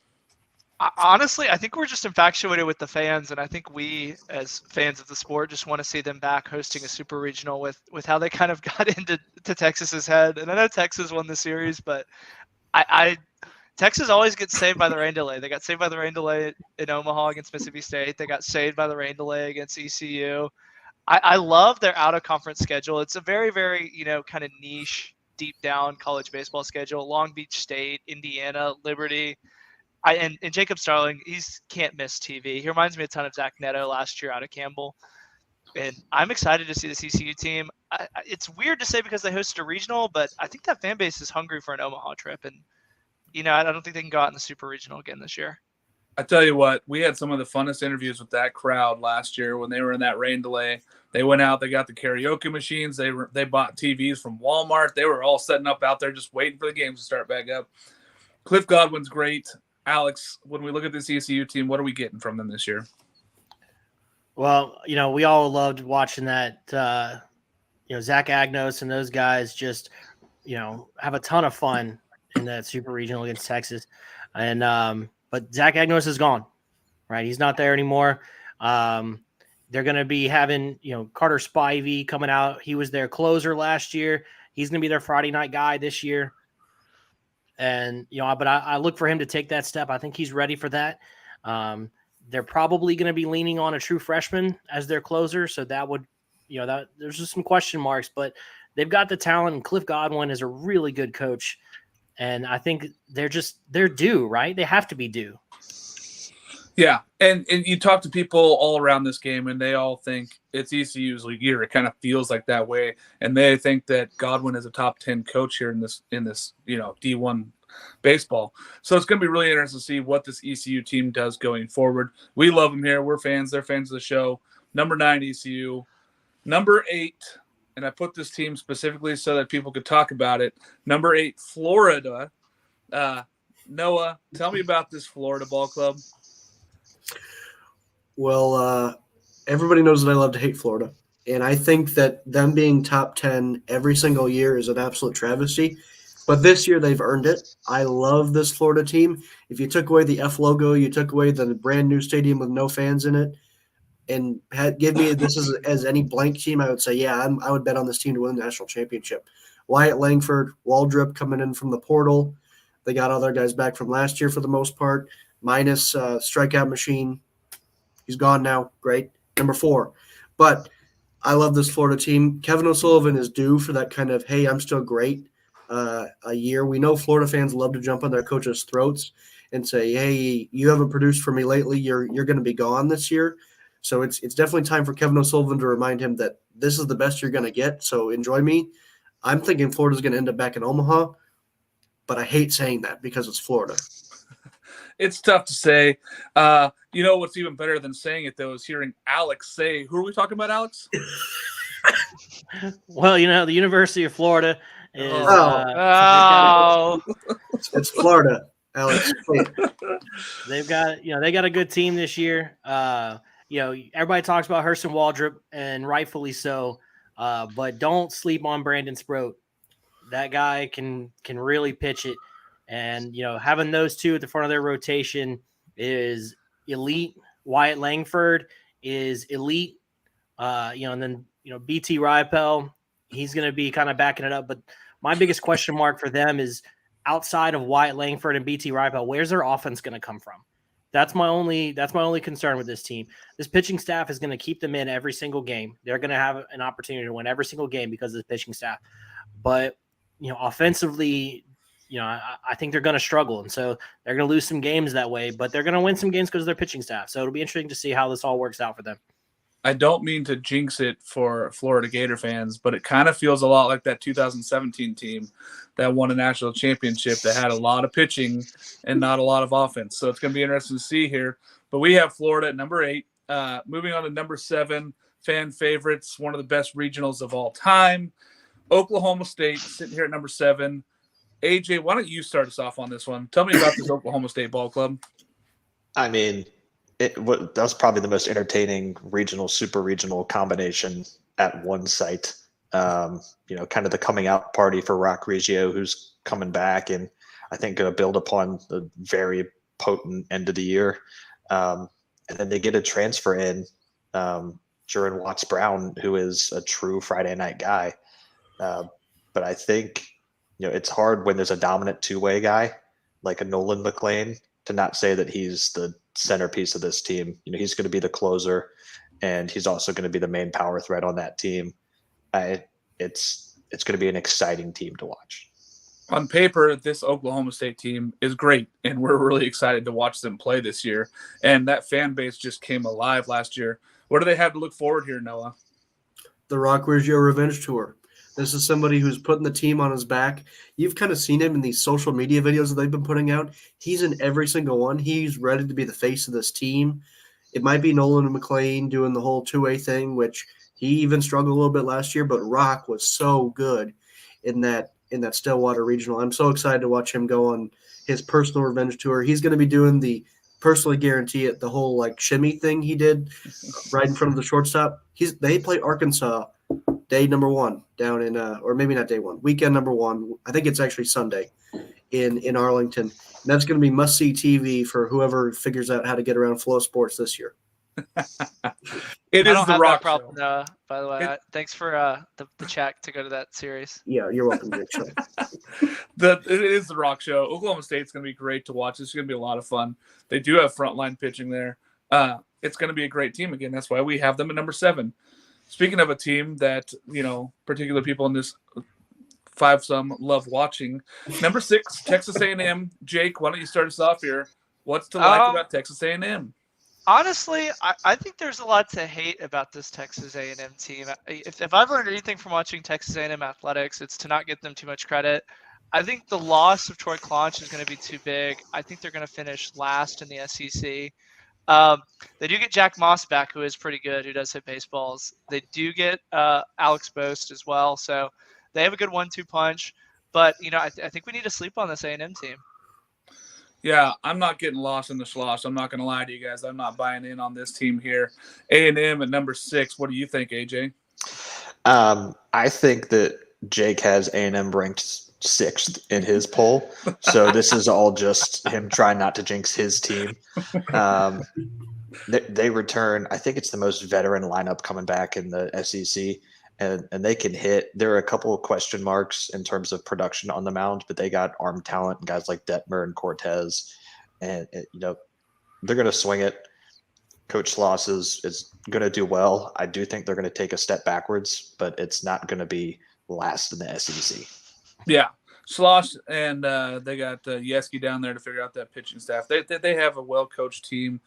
Honestly, I think we're just infatuated with the fans, and I think we, as fans of the sport, just want to see them back hosting a super regional with how they kind of got into Texas's head. And I know Texas won the series, but Texas always gets saved by the rain delay. They got saved by the rain delay in Omaha against Mississippi State. They got saved by the rain delay against ECU. I love their out-of-conference schedule. It's a very, very, kind of niche, deep-down college baseball schedule. Long Beach State, Indiana, Liberty. And Jacob Starling, he's can't miss TV. He reminds me a ton of Zach Neto last year out of Campbell. And I'm excited to see this ECU team. It's weird to say because they hosted a regional, but I think that fan base is hungry for an Omaha trip. And, I don't think they can go out in the super regional again this year. I tell you what, we had some of the funnest interviews with that crowd last year when they were in that rain delay. They went out, they got the karaoke machines, they bought TVs from Walmart. They were all setting up out there just waiting for the games to start back up. Cliff Godwin's great. Alex, when we look at this ECU team, what are we getting from them this year? Well, we all loved watching that, Zach Agnos and those guys just, have a ton of fun in that super regional against Texas. And, but Zach Agnos is gone, right? He's not there anymore. They're going to be having, Carter Spivey coming out. He was their closer last year. He's going to be their Friday night guy this year. And, but I look for him to take that step. I think he's ready for that. They're probably going to be leaning on a true freshman as their closer. So that would, that there's just some question marks, but they've got the talent, and Cliff Godwin is a really good coach. And I think they're due, right? They have to be due. Yeah. And you talk to people all around this game, and they all think it's ECU's year. It kind of feels like that way. And they think that Godwin is a top 10 coach here in this, D1 baseball. So it's going to be really interesting to see what this ECU team does going forward. We love them here. We're fans. They're fans of the show. Number 9, ECU. Number 8, and I put this team specifically so that people could talk about it. Number 8, Florida. Noah, tell me about this Florida ball club. Well, everybody knows that I love to hate Florida. And I think that them being top 10 every single year is an absolute travesty. But this year they've earned it. I love this Florida team. If you took away the F logo, you took away the brand new stadium with no fans in it, and give me this as any blank team, I would say, I would bet on this team to win the national championship. Wyatt Langford, Waldrop coming in from the portal. They got all their guys back from last year for the most part, minus strikeout machine. He's gone now. Great. Number 4. But I love this Florida team. Kevin O'Sullivan is due for that kind of, hey, I'm still great a year. We know Florida fans love to jump on their coaches' throats and say, hey, you haven't produced for me lately. You're going to be gone this year. So it's definitely time for Kevin O'Sullivan to remind him that this is the best you're going to get. So enjoy me. I'm thinking Florida's going to end up back in Omaha, but I hate saying that because it's Florida. It's tough to say. What's even better than saying it, though, is hearing Alex say, who are we talking about, Alex? Well, the University of Florida is it's Florida, Alex. They've got, they got a good team this year. Everybody talks about Hurston Waldrop, and rightfully so. But don't sleep on Brandon Sproat. That guy can really pitch it. And, having those two at the front of their rotation is elite. Wyatt Langford is elite. And then, BT Rypel, he's going to be kind of backing it up. But my biggest question mark for them is outside of Wyatt Langford and BT Rypel, where's their offense going to come from? That's my only concern with this team. This pitching staff is going to keep them in every single game. They're going to have an opportunity to win every single game because of the pitching staff. But, offensively, I think they're going to struggle. And so they're going to lose some games that way, but they're going to win some games because of their pitching staff. So it'll be interesting to see how this all works out for them. I don't mean to jinx it for Florida Gator fans, but it kind of feels a lot like that 2017 team that won a national championship that had a lot of pitching and not a lot of offense. So it's going to be interesting to see here. But we have Florida at number 8. Moving on to number 7, fan favorites, one of the best regionals of all time. Oklahoma State sitting here at number 7. AJ, why don't you start us off on this one? Tell me about this Oklahoma State ball club. I mean, that was probably the most entertaining super regional combination at one site. Kind of the coming out party for Rock Reggio, who's coming back and I think going to build upon the very potent end of the year. And then they get a transfer in, Jurin Watts-Brown, who is a true Friday night guy. But I think, it's hard when there's a dominant two-way guy like a Nolan McLean to not say that he's the centerpiece of this team. He's going to be the closer, and he's also going to be the main power threat on that team. It's going to be an exciting team to watch. On paper, this Oklahoma State team is great, and we're really excited to watch them play this year. And that fan base just came alive last year. What do they have to look forward here, Noah? The Rock Reggio Revenge Tour. This is somebody who's putting the team on his back. You've kind of seen him in these social media videos that they've been putting out. He's in every single one. He's ready to be the face of this team. It might be Nolan and McLean doing the whole two-way thing, which he even struggled a little bit last year, but Rock was so good in that Stillwater Regional. I'm so excited to watch him go on his personal revenge tour. He's going to be doing the personally guarantee it, the whole like shimmy thing he did right in front of the shortstop. They play Arkansas day number 1 down in or maybe not day 1, weekend number 1. I think it's actually Sunday in Arlington. And that's going to be must-see TV for whoever figures out how to get around Flow Sports this year. It I is don't the have Rock that problem, show. by the way. Thanks for the check to go to that series. Yeah, you're welcome, Jake. It is the Rock show. Oklahoma State's going to be great to watch. It's going to be a lot of fun. They do have frontline pitching there. It's going to be a great team again. That's why we have them at number 7. Speaking of a team that, particular people in this 5-some love watching, number 6, Texas A&M. Jake, why don't you start us off here? What's to like about Texas A&M? Honestly, I think there's a lot to hate about this Texas A&M team. If I've learned anything from watching Texas A&M athletics, it's to not give them too much credit. I think the loss of Troy Claunch is going to be too big. I think they're going to finish last in the SEC. They do get Jack Moss back, who is pretty good, who does hit baseballs. They do get Alex Boast as well, so they have a good 1-2 punch. But I think we need to sleep on this A&M team. Yeah, I'm not getting lost in the slosh. I'm not going to lie to you guys. I'm not buying in on this team here. A&M at number 6. What do you think, AJ? I think that Jake has A&M ranked 6th in his poll. So this is all just him trying not to jinx his team. They return, I think it's the most veteran lineup coming back in the SEC. And they can hit. There are a couple of question marks in terms of production on the mound, but they got arm talent and guys like Detmer and Cortez. And, they're going to swing it. Coach Sloss is going to do well. I do think they're going to take a step backwards, but it's not going to be last in the SEC. Yeah. Sloss and they got Yeski down there to figure out that pitching staff. They have a well-coached team.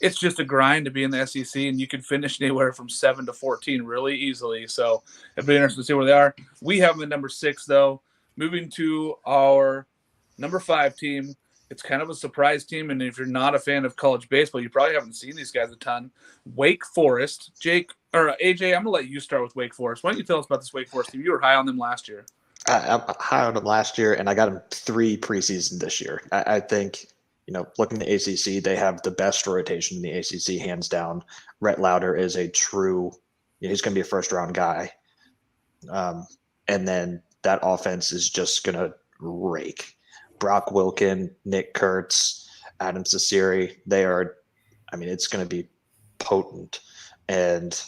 It's just a grind to be in the SEC, and you can finish anywhere from 7 to 14 really easily. So it'll be interesting to see where they are. We have them at number 6, though. Moving to our number 5 team, it's kind of a surprise team, and if you're not a fan of college baseball, you probably haven't seen these guys a ton. Wake Forest. Jake or AJ, I'm going to let you start with Wake Forest. Why don't you tell us about this Wake Forest team? You were high on them last year. I'm high on them last year, and I got them 3 preseason this year. I think – looking at the ACC, they have the best rotation in the ACC, hands down. Rhett Lauder is a true he's going to be a first-round guy. And then that offense is just going to rake. Brock Wilkin, Nick Kurtz, Adam Cesari, it's going to be potent. And,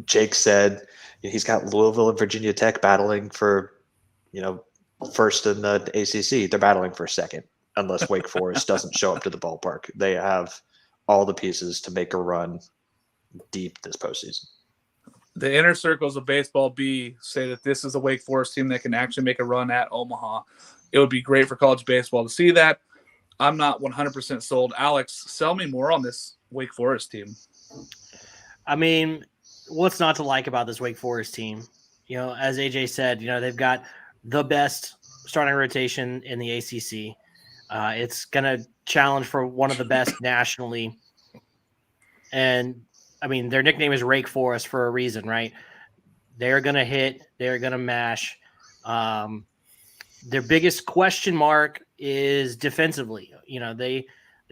Jake said he's got Louisville and Virginia Tech battling for, first in the ACC. They're battling for second. Unless Wake Forest doesn't show up to the ballpark. They have all the pieces to make a run deep this postseason. The inner circles of baseball B say that this is a Wake Forest team that can actually make a run at Omaha. It would be great for college baseball to see that. I'm not 100% sold. Alex, sell me more on this Wake Forest team. What's not to like about this Wake Forest team? As AJ said, they've got the best starting rotation in the ACC. It's going to challenge for one of the best nationally. And, their nickname is Rake Forest for a reason, right? They're going to hit. They're going to mash. Their biggest question mark is defensively. They've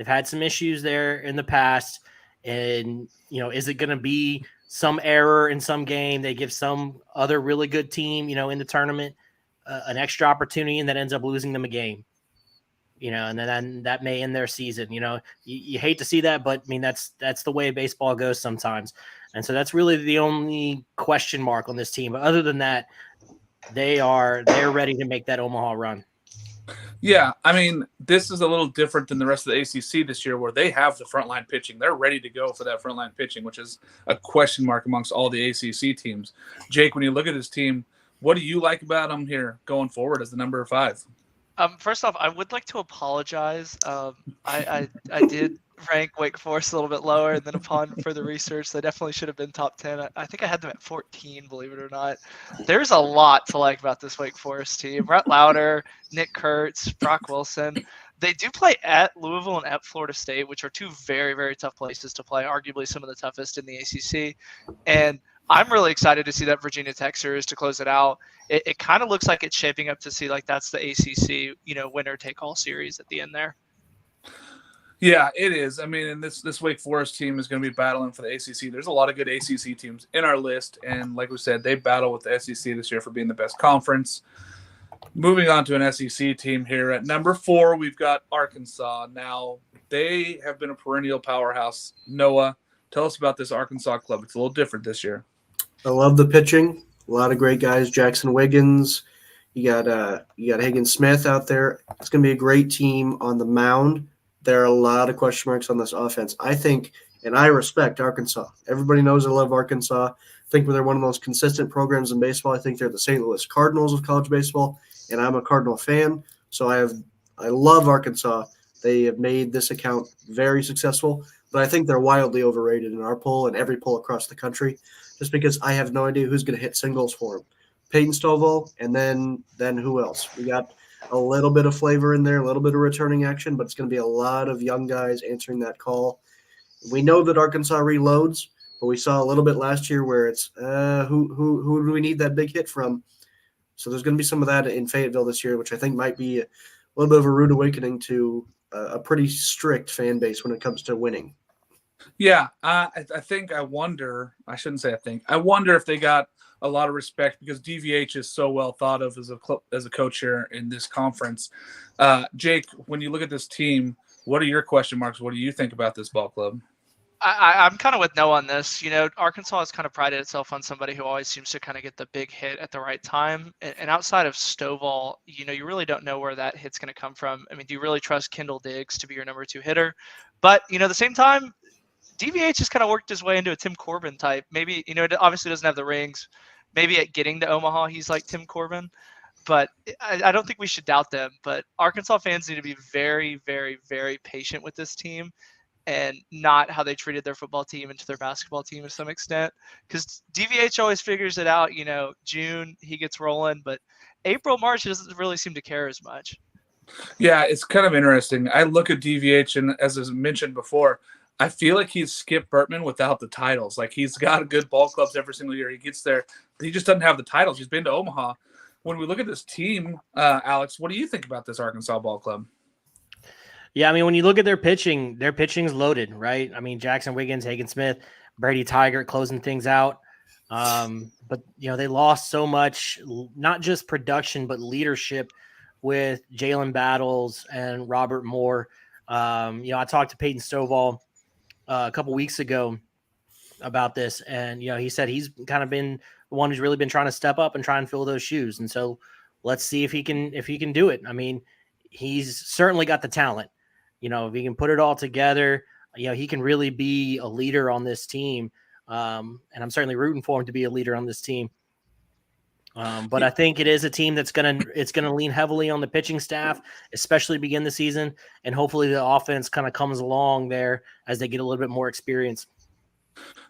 had some issues there in the past. And, is it going to be some error in some game? They give some other really good team, in the tournament, an extra opportunity and that ends up losing them a game. And then that may end their season. You hate to see that, but that's the way baseball goes sometimes. And so that's really the only question mark on this team. But other than that, they're ready to make that Omaha run. Yeah, this is a little different than the rest of the ACC this year, where they have the frontline pitching. They're ready to go for that frontline pitching, which is a question mark amongst all the ACC teams. Jake, when you look at this team, what do you like about them here going forward as the number 5? First off, I would like to apologize. I did rank Wake Forest a little bit lower, and then upon further research, they definitely should have been top 10. I think I had them at 14, believe it or not. There's a lot to like about this Wake Forest team. Brett Lauder, Nick Kurtz, Brock Wilson. They do play at Louisville and at Florida State, which are two very, very tough places to play, arguably some of the toughest in the ACC. And I'm really excited to see that Virginia Tech series to close it out. It kind of looks like it's shaping up to see like that's the ACC, winner take all series at the end there. Yeah, it is. I mean, and this Wake Forest team is going to be battling for the ACC. There's a lot of good ACC teams in our list, and like we said, they battle with the SEC this year for being the best conference. Moving on to an SEC team here at number 4, we've got Arkansas. Now, they have been a perennial powerhouse. Noah, tell us about this Arkansas club. It's a little different this year. I love the pitching. A lot of great guys. Jackson Wiggins. You got Higgins Smith out there. It's going to be a great team on the mound. There are a lot of question marks on this offense. I think, and I respect Arkansas. Everybody knows I love Arkansas. I think they're one of the most consistent programs in baseball. I think they're the St. Louis Cardinals of college baseball, and I'm a Cardinal fan. So I love Arkansas. They have made this account very successful, but I think they're wildly overrated in our poll and every poll across the country, just because I have no idea who's going to hit singles for them. Peyton Stovall, and then who else? We got a little bit of flavor in there, a little bit of returning action, but it's going to be a lot of young guys answering that call. We know that Arkansas reloads, but we saw a little bit last year where it's who do we need that big hit from? So there's going to be some of that in Fayetteville this year, which I think might be a little bit of a rude awakening to a pretty strict fan base when it comes to winning. Yeah, I wonder if they got a lot of respect because DVH is so well thought of as a coach here in this conference. Jake, when you look at this team, what are your question marks? What do you think about this ball club? I'm kind of with no on this. Arkansas has kind of prided itself on somebody who always seems to kind of get the big hit at the right time. And outside of Stovall, you really don't know where that hit's going to come from. I mean, do you really trust Kendall Diggs to be your number 2 hitter? But, at the same time, DVH has kind of worked his way into a Tim Corbin type. Maybe, it obviously doesn't have the rings. Maybe at getting to Omaha, he's like Tim Corbin. But I don't think we should doubt them. But Arkansas fans need to be very, very, very patient with this team and not how they treated their football team and to their basketball team to some extent. Because DVH always figures it out. June, he gets rolling. But April, March, he doesn't really seem to care as much. Yeah, it's kind of interesting. I look at DVH, and as I mentioned before, I feel like he's Skip Bertman without the titles. Like, he's got good ball clubs every single year. He gets there. He just doesn't have the titles. He's been to Omaha. When we look at this team, Alex, what do you think about this Arkansas ball club? Yeah, I mean, when you look at their pitching's loaded, right? I mean, Jackson Wiggins, Higgins Smith, Brady Tigert closing things out. But, they lost so much, not just production, but leadership with Jalen Battles and Robert Moore. I talked to Peyton Stovall a couple weeks ago about this, and he said he's kind of been the one who's really been trying to step up and try and fill those shoes. And so let's see if he can do it. I mean, he's certainly got the talent. If he can put it all together, he can really be a leader on this team. And I'm certainly rooting for him to be a leader on this team. But I think it is a team that's gonna lean heavily on the pitching staff, especially begin the season, and hopefully the offense kind of comes along there as they get a little bit more experience.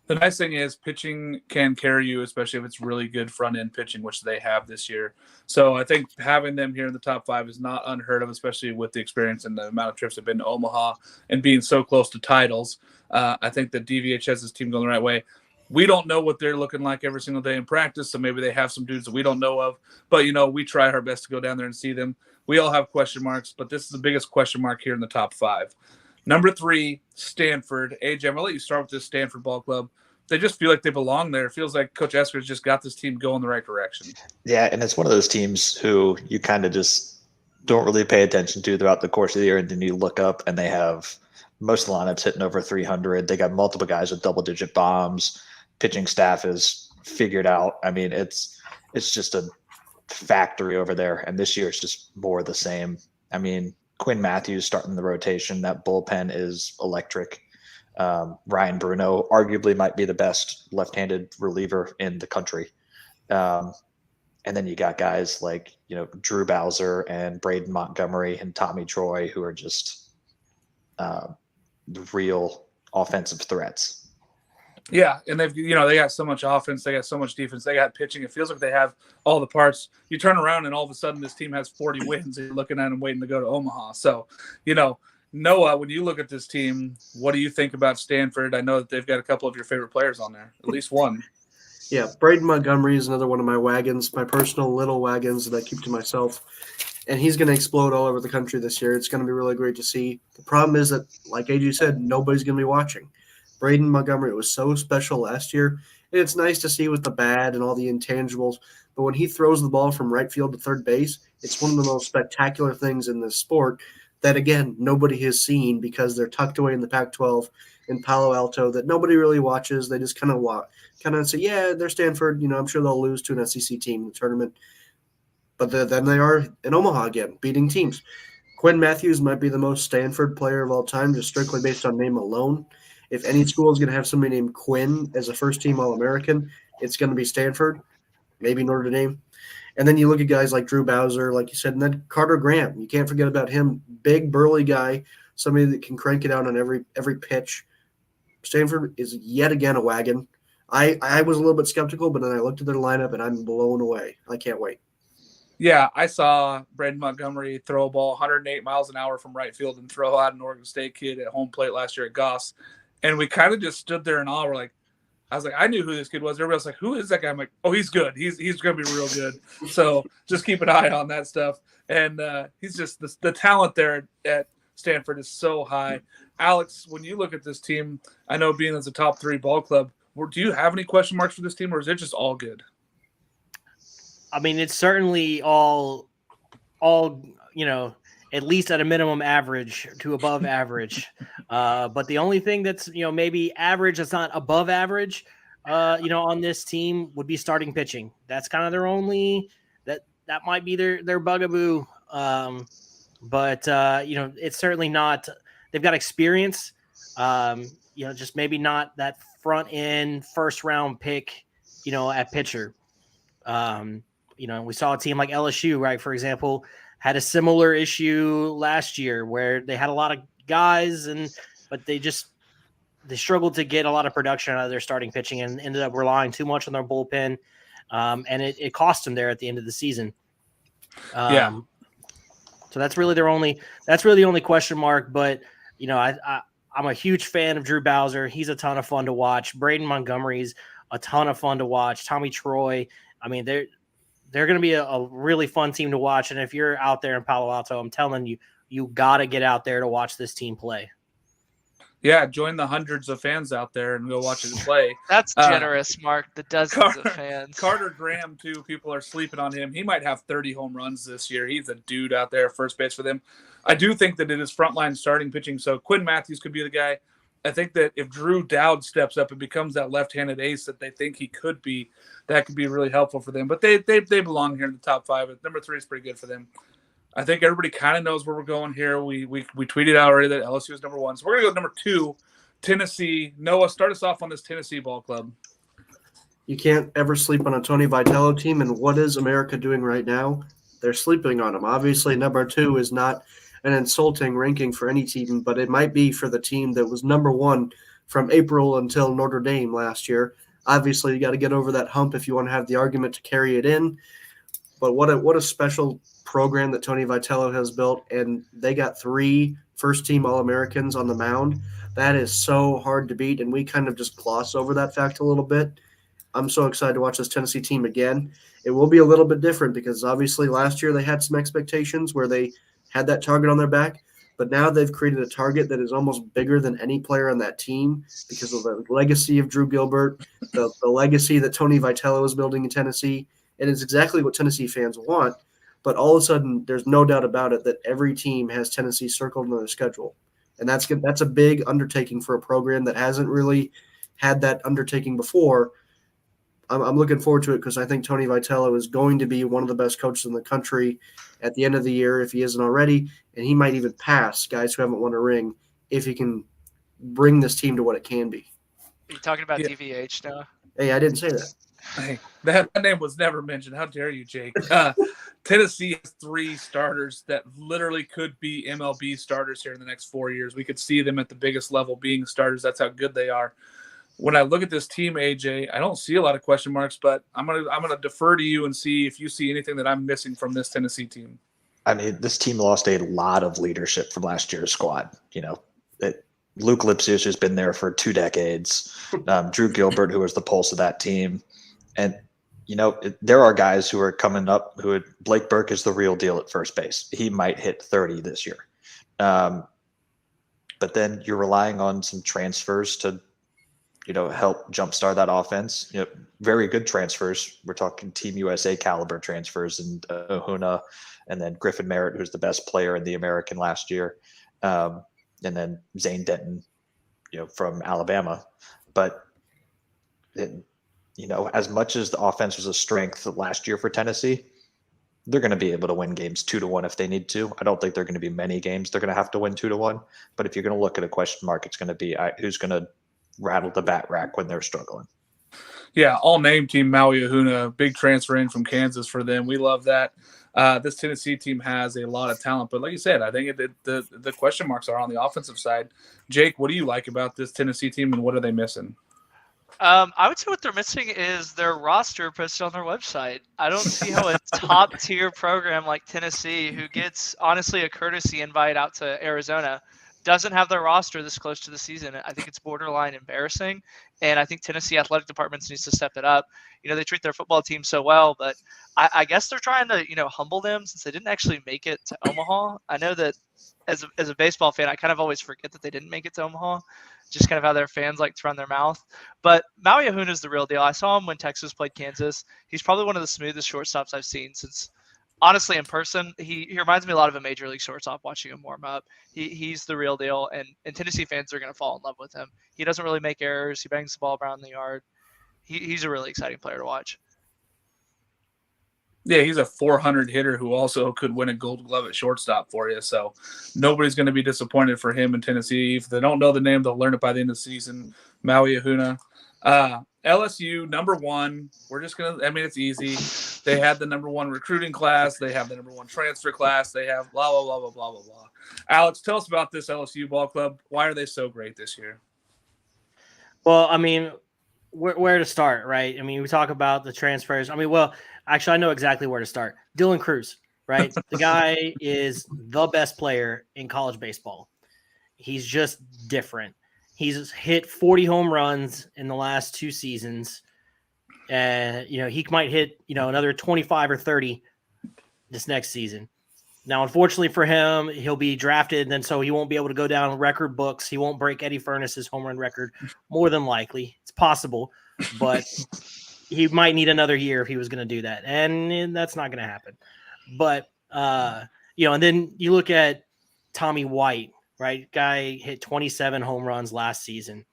The nice thing is pitching can carry you, especially if it's really good front-end pitching, which they have this year. So I think having them here in the top 5 is not unheard of, especially with the experience and the amount of trips they've been to Omaha and being so close to titles. I think that DVH has this team going the right way. We don't know what they're looking like every single day in practice, so maybe they have some dudes that we don't know of. But, we try our best to go down there and see them. We all have question marks, but this is the biggest question mark here in the top 5. Number 3, Stanford. AJ, I'm going to let you start with this Stanford ball club. They just feel like they belong there. It feels like Coach Esker's just got this team going the right direction. Yeah, and it's one of those teams who you kind of just don't really pay attention to throughout the course of the year, and then you look up and they have most of the lineups hitting over 300. They got multiple guys with double-digit bombs. Pitching staff is figured out. I mean, it's just a factory over there, and this year it's just more of the same. I mean, Quinn Matthews starting the rotation. That bullpen is electric. Ryan Bruno arguably might be the best left-handed reliever in the country. And then you got guys like, Drew Bowser and Braden Montgomery and Tommy Troy, who are just real offensive threats. Yeah, and they got so much offense, they got so much defense, they got pitching. It feels like they have all the parts. You turn around and all of a sudden this team has 40 wins, and you're looking at them waiting to go to Omaha. So, Noah, when you look at this team, what do you think about Stanford? I know that they've got a couple of your favorite players on there, at least one. Yeah, Braden Montgomery is another one of my wagons, my personal little wagons that I keep to myself. And he's going to explode all over the country this year. It's going to be really great to see. The problem is that, like AJ said, nobody's going to be watching. Braden Montgomery was so special last year, and it's nice to see with the bat and all the intangibles. But when he throws the ball from right field to third base, it's one of the most spectacular things in this sport that, again, nobody has seen because they're tucked away in the Pac-12 in Palo Alto that nobody really watches. They just kind of say, yeah, they're Stanford. I'm sure they'll lose to an SEC team in the tournament. But then they are in Omaha again, beating teams. Quinn Matthews might be the most Stanford player of all time, just strictly based on name alone. If any school is going to have somebody named Quinn as a first-team All-American, it's going to be Stanford, maybe Notre Dame. And then you look at guys like Drew Bowser, like you said, and then Carter Graham. You can't forget about him. Big, burly guy, somebody that can crank it out on every pitch. Stanford is yet again a wagon. I was a little bit skeptical, but then I looked at their lineup, and I'm blown away. I can't wait. Yeah, I saw Braden Montgomery throw a ball 108 miles an hour from right field and throw out an Oregon State kid at home plate last year at Goss. And we kind of just stood there in awe. I was like, I knew who this kid was. Everybody was like, who is that guy? I'm like, oh, he's good. He's going to be real good. So just keep an eye on that stuff. And he's just the talent there at Stanford is so high. Alex, when you look at this team, I know being as a top 3 ball club, do you have any question marks for this team, or is it just all good? I mean, it's certainly all at least at a minimum average to above average. But the only thing that's, maybe average, that's not above average, on this team would be starting pitching. That's kind of their only, that might be their bugaboo. But it's certainly not, they've got experience, just maybe not that front end first round pick, at pitcher. We saw a team like LSU, right, for example, had a similar issue last year where they had a lot of guys, but they struggled to get a lot of production out of their starting pitching and ended up relying too much on their bullpen, and it cost them there at the end of the season. Yeah. So that's really the only question mark. But I'm a huge fan of Drew Bowser. He's a ton of fun to watch. Braden Montgomery's a ton of fun to watch. Tommy Troy. I mean, they're going to be a really fun team to watch. And if you're out there in Palo Alto, I'm telling you, you got to get out there to watch this team play. Yeah, join the hundreds of fans out there and go watch it play. That's generous, Mark. The dozens of fans. Carter Graham, too. People are sleeping on him. He might have 30 home runs this year. He's a dude out there, first base for them. I do think that it is frontline starting pitching, so Quinn Matthews could be the guy. I think that if Drew Dowd steps up and becomes that left-handed ace that they think he could be, that could be really helpful for them. But they belong here in the top 5. Number 3 is pretty good for them. I think everybody kind of knows where we're going here. We tweeted out already that LSU is number 1. So we're going to go number 2, Tennessee. Noah, start us off on this Tennessee ball club. You can't ever sleep on a Tony Vitello team, and what is America doing right now? They're sleeping on him. Obviously, number 2 is not an insulting ranking for any team, but it might be for the team that was number 1 from April until Notre Dame last year. Obviously, you got to get over that hump if you want to have the argument to carry it in. But what a special program that Tony Vitello has built, and they got 3 first-team All-Americans on the mound. That is so hard to beat, and we kind of just gloss over that fact a little bit. I'm so excited to watch this Tennessee team again. It will be a little bit different because obviously last year they had some expectations where they had that target on their back, but now they've created a target that is almost bigger than any player on that team because of the legacy of Drew Gilbert, the legacy that Tony Vitello is building in Tennessee, and it's exactly what Tennessee fans want. But all of a sudden, there's no doubt about it that every team has Tennessee circled on their schedule, and that's a big undertaking for a program that hasn't really had that undertaking before. I'm looking forward to it because I think Tony Vitello is going to be one of the best coaches in the country at the end of the year if he isn't already, and he might even pass guys who haven't won a ring if he can bring this team to what it can be. Are you talking about DVH now? Hey, I didn't say that. Hey, that name was never mentioned. How dare you, Jake? Tennessee has 3 starters that literally could be MLB starters here in the next 4 years. We could see them at the biggest level being starters. That's how good they are. When I look at this team, AJ, I don't see a lot of question marks, but I'm gonna defer to you and see if you see anything that I'm missing from this Tennessee team. I mean, this team lost a lot of leadership from last year's squad. Luke Lipsius has been there for 2 decades. Drew Gilbert, who was the pulse of that team. And, there are guys who are coming up Blake Burke is the real deal at first base. He might hit 30 this year. But then you're relying on some transfers to, help jumpstart that offense. Very good transfers. We're talking Team USA caliber transfers, and Ohuna, and then Griffin Merritt, who's the best player in the American last year. And then Zane Denton, from Alabama. But as much as the offense was a strength last year for Tennessee, they're going to be able to win games 2-1 if they need to. I don't think they're going to be many games they're going to have to win 2-1. But if you're going to look at a question mark, it's going to be who's going to rattle the bat rack when they're struggling. Yeah, all name team Maui Ahuna, big transfer in from Kansas for them. We love that. This Tennessee team has a lot of talent, but like you said, I think the question marks are on the offensive side. Jake, what do you like about this Tennessee team, and what are they missing? I would say what they're missing is their roster posted on their website. I don't see how a top-tier program like Tennessee, who gets, honestly, a courtesy invite out to Arizona, doesn't have their roster this close to the season. I think it's borderline embarrassing, and I think Tennessee athletic departments needs to step it up. They treat their football team so well, but I guess they're trying to, humble them since they didn't actually make it to Omaha. I know that as a baseball fan, I kind of always forget that they didn't make it to Omaha, just kind of how their fans like to run their mouth. But Maui Ahuna is the real deal. I saw him when Texas played Kansas. He's probably one of the smoothest shortstops I've seen since, honestly, in person. He reminds me a lot of a major league shortstop watching him warm up. He's the real deal, and Tennessee fans are going to fall in love with him. He doesn't really make errors. He bangs the ball around the yard. He's a really exciting player to watch. Yeah, he's a 400 hitter who also could win a Gold Glove at shortstop for you. So nobody's going to be disappointed for him in Tennessee. If they don't know the name, they'll learn it by the end of the season. Maui Ahuna. LSU, number 1. We're just going to – it's easy. They had the number 1 recruiting class. They have the number 1 transfer class. They have blah, blah, blah, blah, blah, blah, blah. Alex, tell us about this LSU ball club. Why are they so great this year? Well, where to start, right? We talk about the transfers. Actually, I know exactly where to start. Dylan Cruz, right? The guy is the best player in college baseball. He's just different. He's hit 40 home runs in the last 2 seasons. And, he might hit, another 25 or 30 this next season. Now, unfortunately for him, he'll be drafted, and then so he won't be able to go down record books. He won't break Eddie Furness's home run record, more than likely. It's possible, but he might need another year if he was going to do that, and that's not going to happen. But, and then you look at Tommy White, right? Guy hit 27 home runs last season,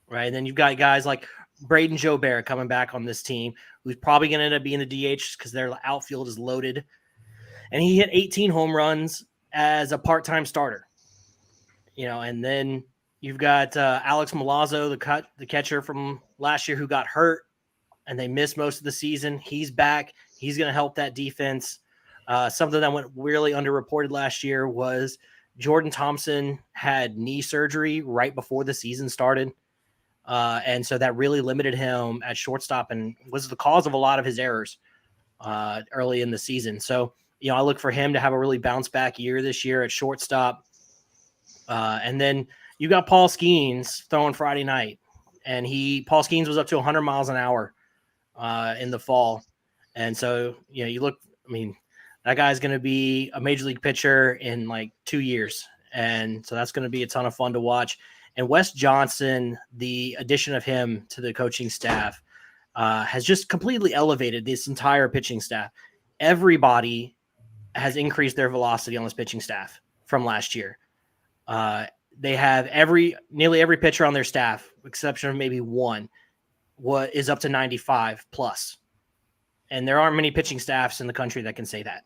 right? And then you've got guys like Braden Jobert coming back on this team, who's probably going to end up being the DH because their outfield is loaded. And he hit 18 home runs as a part-time starter, and then you've got Alex Milazzo, the catcher from last year who got hurt and they missed most of the season. He's back. He's going to help that defense. Something that went really underreported last year was Jordan Thompson had knee surgery right before the season started. And so that really limited him at shortstop and was the cause of a lot of his errors early in the season. So, I look for him to have a really bounce back year this year at shortstop. And then you got Paul Skeens throwing Friday night, and Paul Skeens was up to 100 miles an hour in the fall. And so, you look, that guy's going to be a major league pitcher in like 2 years. And so that's going to be a ton of fun to watch. And Wes Johnson, the addition of him to the coaching staff has just completely elevated this entire pitching staff. Everybody has increased their velocity on this pitching staff from last year. They have nearly every pitcher on their staff, exception of maybe one, is up to 95 plus. And there aren't many pitching staffs in the country that can say that.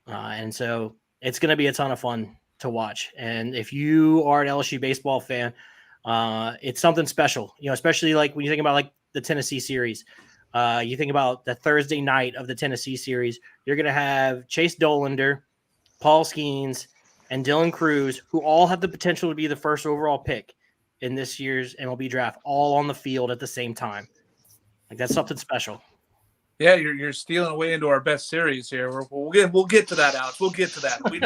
And so it's going to be a ton of fun to watch. And if you are an LSU baseball fan, it's something special, especially like when you think about like the Tennessee series. You think about the Thursday night of the Tennessee series, you're going to have Chase Dolander, Paul Skeens, and Dylan Cruz, who all have the potential to be the first overall pick in this year's MLB draft, all on the field at the same time. Like, that's something special. Yeah, you're stealing away into our best series here. We'll get to that, Alex. We'll get to that. We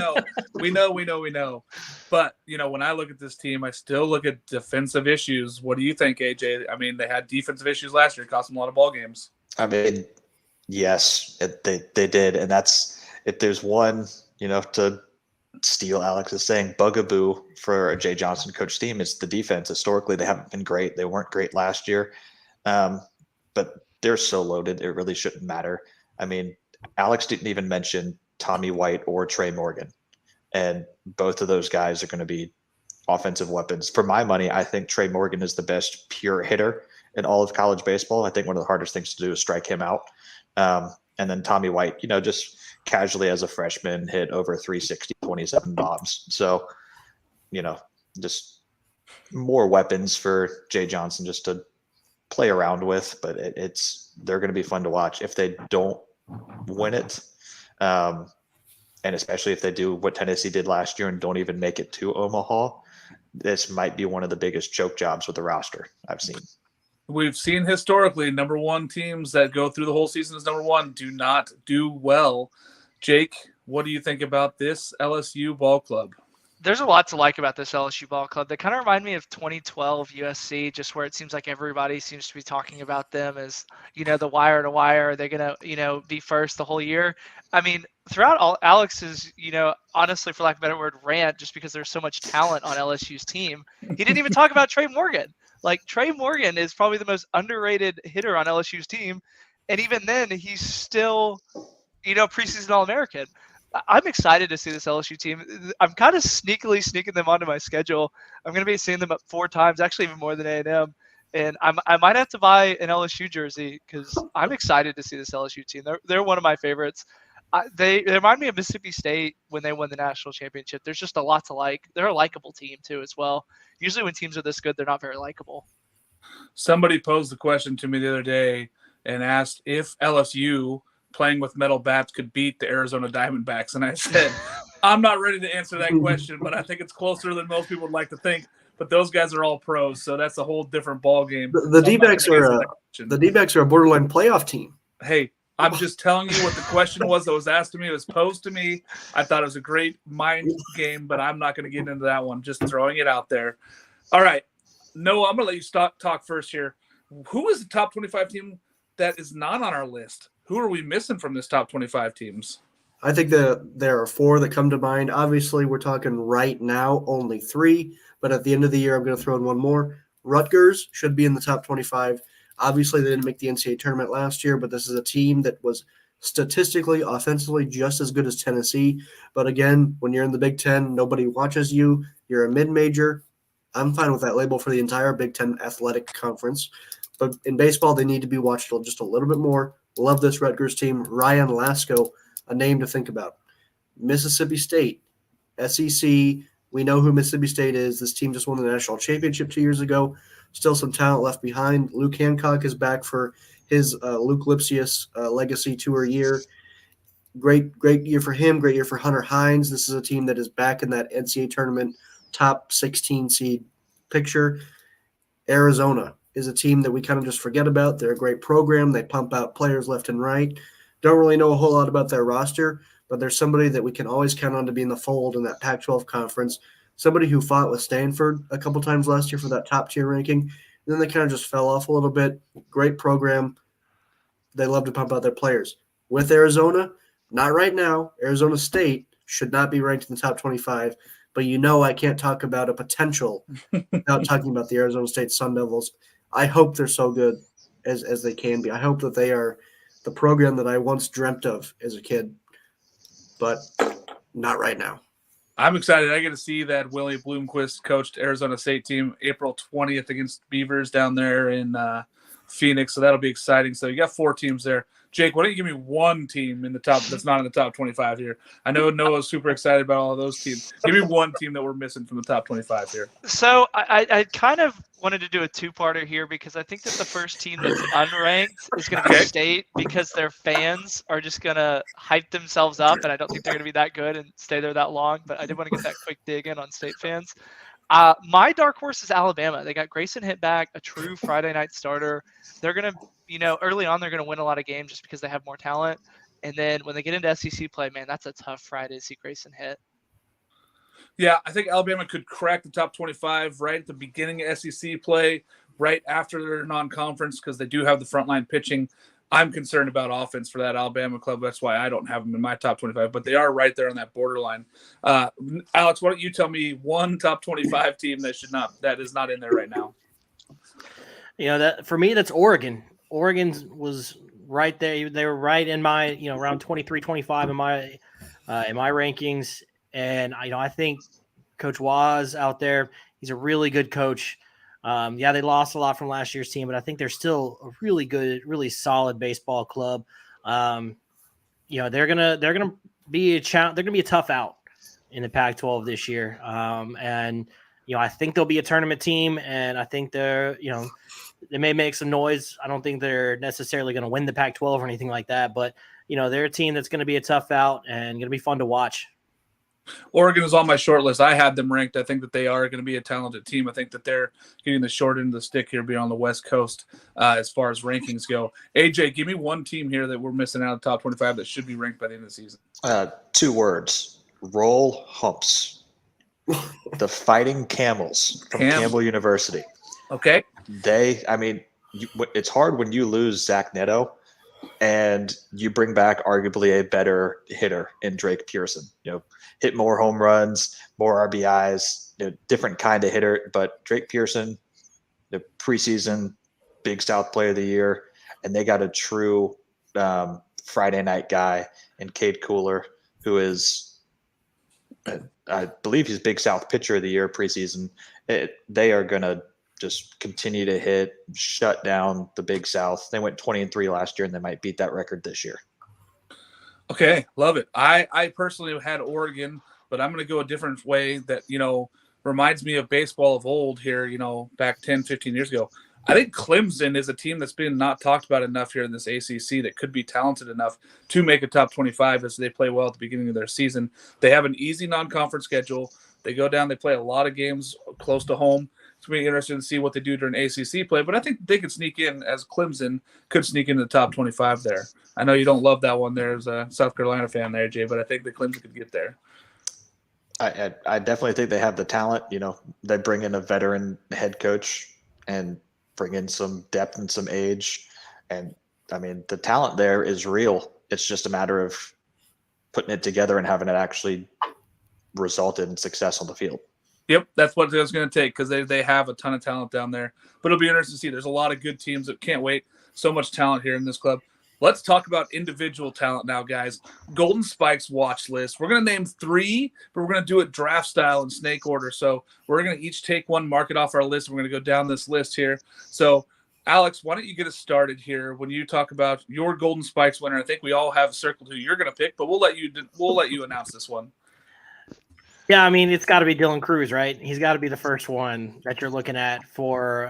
know. But when I look at this team, I still look at defensive issues. What do you think, AJ? I mean, they had defensive issues last year. It cost them a lot of ball games. I mean, yes, they did, and that's if there's one, to steal Alex's saying, bugaboo for a Jay Johnson coach team, it's the defense. Historically, they haven't been great. They weren't great last year, but they're so loaded, it really shouldn't matter. I mean, Alex didn't even mention Tommy White or Trey Morgan, and both of those guys are going to be offensive weapons. For my money, I think Trey Morgan is the best pure hitter in all of college baseball. I think one of the hardest things to do is strike him out. And then Tommy White, just casually as a freshman hit over 360, 27 bombs. So, just more weapons for Jay Johnson just to play around with, but they're going to be fun to watch. If they don't win it, and especially if they do what Tennessee did last year and don't even make it to Omaha, this might be one of the biggest choke jobs with the roster I've seen. We've seen historically number one teams that go through the whole season as number one do not do well. Jake, what do you think about this LSU ball club? There's a lot to like about this LSU ball club. They kind of remind me of 2012 USC, just where it seems like everybody seems to be talking about them as, the wire to wire. They're going to, be first the whole year. I mean, throughout all Alex's, honestly, for lack of a better word, rant, just because there's so much talent on LSU's team, he didn't even talk about Trey Morgan. Like, Trey Morgan is probably the most underrated hitter on LSU's team. And even then, he's still, preseason All-American. I'm excited to see this LSU team. I'm kind of sneakily sneaking them onto my schedule. I'm going to be seeing them up 4 times, actually even more than A&M. And I might have to buy an LSU jersey because I'm excited to see this LSU team. They're one of my favorites. They remind me of Mississippi State when they won the national championship. There's just a lot to like. They're a likable team too as well. Usually when teams are this good, they're not very likable. Somebody posed the question to me the other day and asked if LSU playing with metal bats could beat the Arizona Diamondbacks. And I said, I'm not ready to answer that question, but I think it's closer than most people would like to think. But those guys are all pros, so that's a whole different ball game. The D-backs are a borderline playoff team. Hey, I'm just telling you what the question was that was asked to me. It was posed to me. I thought it was a great mind game, but I'm not going to get into that one. Just throwing it out there. All right. Noah, I'm going to let you talk first here. Who is the top 25 team that is not on our list? Who are we missing from this top 25 teams? I think that there are 4 that come to mind. Obviously, we're talking right now only 3, but at the end of the year, I'm going to throw in one more. Rutgers should be in the top 25. Obviously, they didn't make the NCAA tournament last year, but this is a team that was statistically, offensively just as good as Tennessee. But again, when you're in the Big Ten, nobody watches you. You're a mid-major. I'm fine with that label for the entire Big Ten athletic conference. But in baseball, they need to be watched just a little bit more. Love this Rutgers team. Ryan Lasco, a name to think about. Mississippi State, SEC. We know who Mississippi State is. This team just won the national championship 2 years ago. Still some talent left behind. Luke Hancock is back for his Luke Lipsius Legacy Tour year. Great year for him. Great year for Hunter Hines. This is a team that is back in that NCAA tournament top 16 seed picture. Arizona is a team that we kind of just forget about. They're a great program. They pump out players left and right. Don't really know a whole lot about their roster, but there's somebody that we can always count on to be in the fold in that Pac-12 conference. Somebody who fought with Stanford a couple times last year for that top-tier ranking. And then they kind of just fell off a little bit. Great program. They love to pump out their players. With Arizona, not right now. Arizona State should not be ranked in the top 25. But I can't talk about a potential without talking about the Arizona State Sun Devils. I hope they're so good as they can be. I hope that they are the program that I once dreamt of as a kid. But not right now. I'm excited. I get to see that Willie Bloomquist coached Arizona State team April 20th against Beavers down there in Phoenix. So that'll be exciting. So you got 4 teams there. Jake, why don't you give me one team in the top that's not in the top 25 here? I know Noah's super excited about all of those teams. Give me one team that we're missing from the top 25 here. So I kind of wanted to do a two-parter here because I think that the first team that's unranked is going to be State because their fans are just going to hype themselves up, and I don't think they're going to be that good and stay there that long. But I did want to get that quick dig in on State fans. My dark horse is Alabama. They got Grayson hit back, a true Friday night starter. They're going to, early on, they're going to win a lot of games just because they have more talent. And then when they get into SEC play, man, that's a tough Friday to see Grayson hit. Yeah, I think Alabama could crack the top 25 right at the beginning of SEC play, right after their non-conference, because they do have the frontline pitching. I'm concerned about offense for that Alabama club. That's why I don't have them in my top 25, but they are right there on that borderline. Alex, why don't you tell me one top 25 team that is not in there right now? That for me, that's Oregon. Oregon was right there. They were right in my, around 23, 25 in my rankings. And, I think Coach Waz out there, he's a really good coach. They lost a lot from last year's team, but I think they're still a really good, really solid baseball club. They're gonna be they're gonna be a tough out in the Pac-12 this year. I think they'll be a tournament team, and I think they may make some noise. I don't think they're necessarily going to win the Pac-12 or anything like that, but they're a team that's going to be a tough out and going to be fun to watch. Oregon is on my short list. I had them ranked. I think that they are going to be a talented team. I think that they're getting the short end of the stick here, being on the West Coast as far as rankings go. AJ, give me one team here that we're missing out of the top 25 that should be ranked by the end of the season. 2 words: roll humps. The Fighting Camels from Campbell University. Okay. It's hard when you lose Zach Neto and you bring back arguably a better hitter in Drake Pearson. Hit more home runs, more RBIs, different kind of hitter. But Drake Pearson, the preseason Big South Player of the Year, and they got a true Friday night guy in Cade Cooler, who is, I believe he's Big South Pitcher of the Year preseason. They are going to just continue to hit, shut down the Big South. They went 20-3 last year, and they might beat that record this year. Okay, love it. I personally had Oregon, but I'm going to go a different way that, reminds me of baseball of old here, back 10, 15 years ago. I think Clemson is a team that's been not talked about enough here in this ACC that could be talented enough to make a top 25 as they play well at the beginning of their season. They have an easy non-conference schedule. They go down, they play a lot of games close to home. It's going to be interesting to see what they do during ACC play, but I think they could sneak in, as Clemson could sneak into the top 25 there. I know you don't love that one there as a South Carolina fan there, Jay, but I think the Clemson could get there. I definitely think they have the talent. They bring in a veteran head coach and bring in some depth and some age. And, the talent there is real. It's just a matter of putting it together and having it actually result in success on the field. Yep, that's what it's going to take because they have a ton of talent down there. But it'll be interesting to see. There's a lot of good teams that can't wait. So much talent here in this club. Let's talk about individual talent now, guys. Golden Spikes watch list. We're going to name 3, but we're going to do it draft style in snake order. So we're going to each take one, mark it off our list. We're going to go down this list here. So, Alex, why don't you get us started here when you talk about your Golden Spikes winner? I think we all have circled who you're going to pick, but we'll let you announce this one. Yeah, it's got to be Dylan Cruz, right? He's got to be the first one that you're looking at for,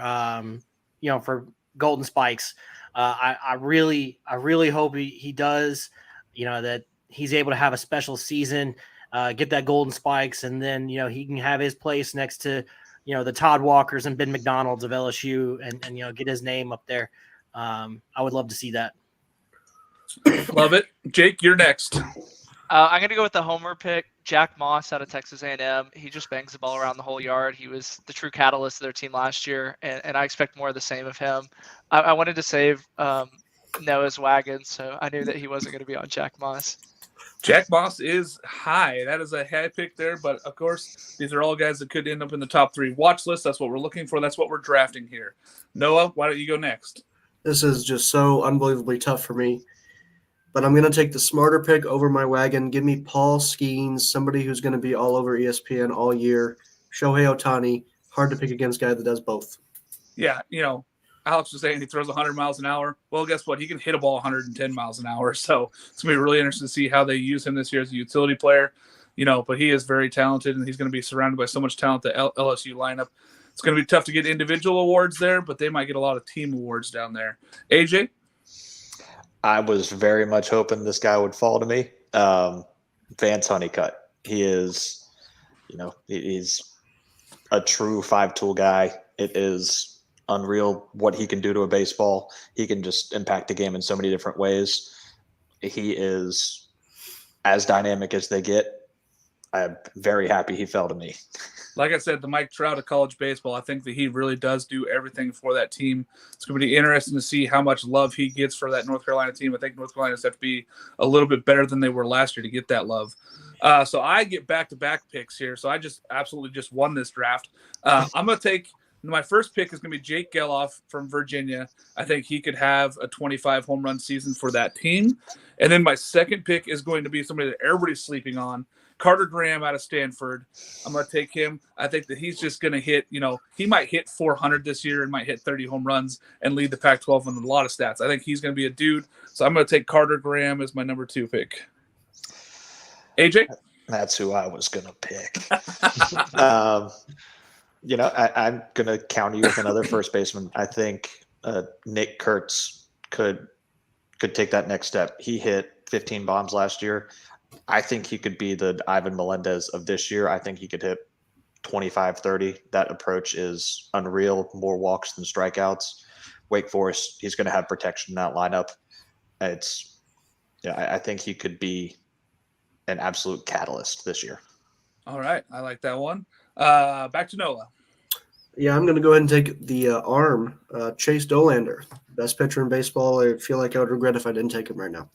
for Golden Spikes. I really hope he does, that he's able to have a special season, get that Golden Spikes, and then, he can have his place next to, the Todd Walkers and Ben McDonald's of LSU and get his name up there. I would love to see that. Love it. Jake, you're next. I'm going to go with the homer pick, Jack Moss out of Texas A&M. He just bangs the ball around the whole yard. He was the true catalyst of their team last year, and I expect more of the same of him. I wanted to save Noah's wagon, so I knew that he wasn't going to be on Jack Moss. Jack Moss is high. That is a high pick there, but of course, these are all guys that could end up in the top 3 watch list. That's what we're looking for. That's what we're drafting here. Noah, why don't you go next? This is just so unbelievably tough for me. But I'm going to take the smarter pick over my wagon. Give me Paul Skeens, somebody who's going to be all over ESPN all year. Shohei Ohtani, hard to pick against a guy that does both. Yeah, Alex was saying he throws 100 miles an hour. Well, guess what? He can hit a ball 110 miles an hour. So it's going to be really interesting to see how they use him this year as a utility player. But he is very talented, and he's going to be surrounded by so much talent, the LSU lineup. It's going to be tough to get individual awards there, but they might get a lot of team awards down there. AJ? I was very much hoping this guy would fall to me. Vance Honeycutt. He is, he's a true 5-tool guy. It is unreal what he can do to a baseball. He can just impact the game in so many different ways. He is as dynamic as they get. I'm very happy he fell to me. Like I said, the Mike Trout of college baseball, I think that he really does do everything for that team. It's going to be interesting to see how much love he gets for that North Carolina team. I think North Carolina's have to be a little bit better than they were last year to get that love. So I get back-to-back picks here. So I just absolutely just won this draft. I'm going to take my first pick is going to be Jake Geloff from Virginia. I think he could have a 25 home run season for that team. And then my second pick is going to be somebody that everybody's sleeping on, Carter Graham out of Stanford. I'm going to take him. I think that he's just going to hit, he might hit 400 this year and might hit 30 home runs and lead the Pac-12 on a lot of stats. I think he's going to be a dude. So I'm going to take Carter Graham as my number 2 pick. AJ? That's who I was going to pick. I'm going to counter you with another first baseman. I think Nick Kurtz could take that next step. He hit 15 bombs last year. I think he could be the Ivan Melendez of this year. I think he could hit 25, 30. That approach is unreal. More walks than strikeouts. Wake Forest, he's going to have protection in that lineup. I think he could be an absolute catalyst this year. All right. I like that one. Back to Noah. Yeah, I'm going to go ahead and take the arm, Chase Dolander, best pitcher in baseball. I feel like I would regret if I didn't take him right now.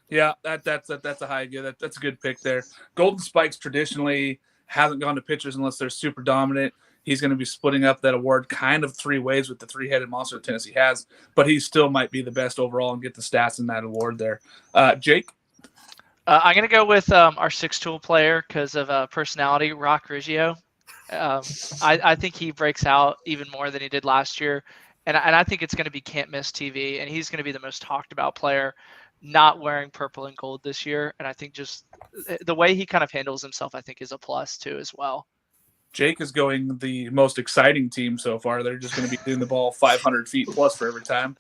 Yeah, that's a high good. That's a good pick there. Golden Spikes traditionally hasn't gone to pitchers unless they're super dominant. He's going to be splitting up that award kind of 3 ways with the 3-headed monster that Tennessee has, but he still might be the best overall and get the stats in that award there. Jake? I'm going to go with our 6-tool player because of personality, Rock Riggio. I think he breaks out even more than he did last year, and I think it's going to be can't miss TV, and he's going to be the most talked about player not wearing purple and gold this year. And I think just the way he kind of handles himself, I think is a plus too as well. Jake is going the most exciting team so far. They're just going to be doing the ball 500 feet plus for every time.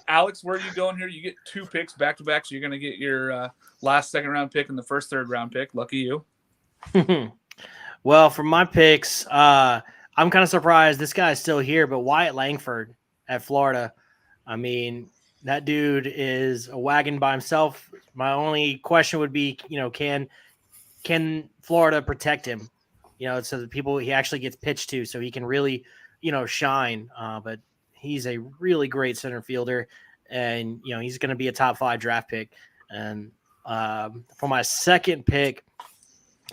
Alex, where are you going here? You get 2 picks back to back. So you're going to get your last 2nd round pick and the first 3rd round pick. Lucky you. Well, for my picks, I'm kind of surprised this guy's still here, but Wyatt Langford at Florida. I mean, that dude is a wagon by himself. My only question would be, can Florida protect him? So the people he actually gets pitched to, so he can really, shine. But he's a really great center fielder, and he's going to be a top 5 draft pick. And for my second pick,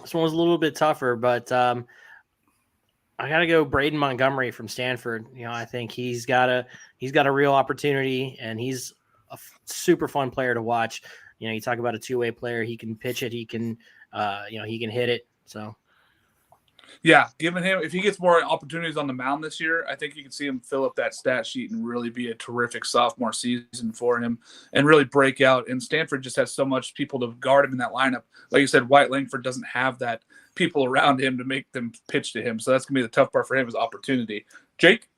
this one was a little bit tougher, but I got to go Braden Montgomery from Stanford. I think he's got a real opportunity, and he's a super fun player to watch. You talk about a 2-way player. He can pitch it. He can, he can hit it. So. Yeah, given him, if he gets more opportunities on the mound this year, I think you can see him fill up that stat sheet and really be a terrific sophomore season for him and really break out. And Stanford just has so much people to guard him in that lineup. Like you said, Wyatt Langford doesn't have that people around him to make them pitch to him. So that's going to be the tough part for him is opportunity. Jake?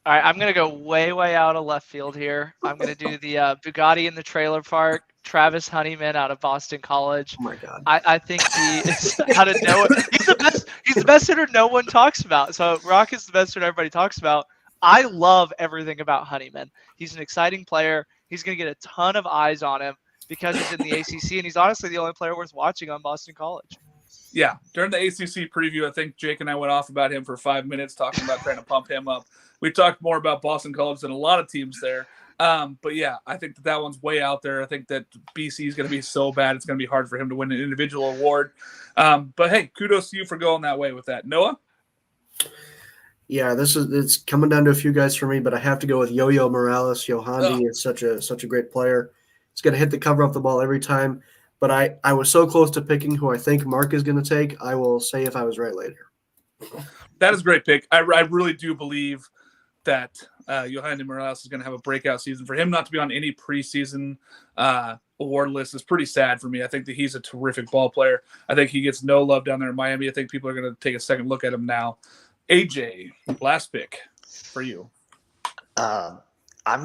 All right, I'm going to go way out of left field here. I'm going to do the Bugatti in the trailer park, Travis Honeyman out of Boston College. Oh, my God. I think he is out of nowhere. He's the best hitter no one talks about. So Rock is the best hitter everybody talks about. I love everything about Honeyman. He's an exciting player. He's going to get a ton of eyes on him because he's in the ACC, and he's honestly the only player worth watching on Boston College. Yeah, during the ACC preview, I think Jake and I went off about him for 5 minutes talking about trying to pump him up. We talked more about Boston College than a lot of teams there. But yeah, I think that one's way out there. I think that BC is going to be so bad, it's going to be hard for him to win an individual award. But hey, kudos to you for going that way with that. Noah? Yeah, it's coming down to a few guys for me, but I have to go with Yo-Yo Morales. Yohandi is such a great player. He's going to hit the cover off the ball every time. But I was so close to picking who I think Mark is going to take. I will say if I was right later. That is a great pick. I really do believe that Yohandi Morales is going to have a breakout season. For him not to be on any preseason award list is pretty sad for me. I think that he's a terrific ball player. I think he gets no love down there in Miami. I think people are going to take a second look at him now. AJ, last pick for you. I'm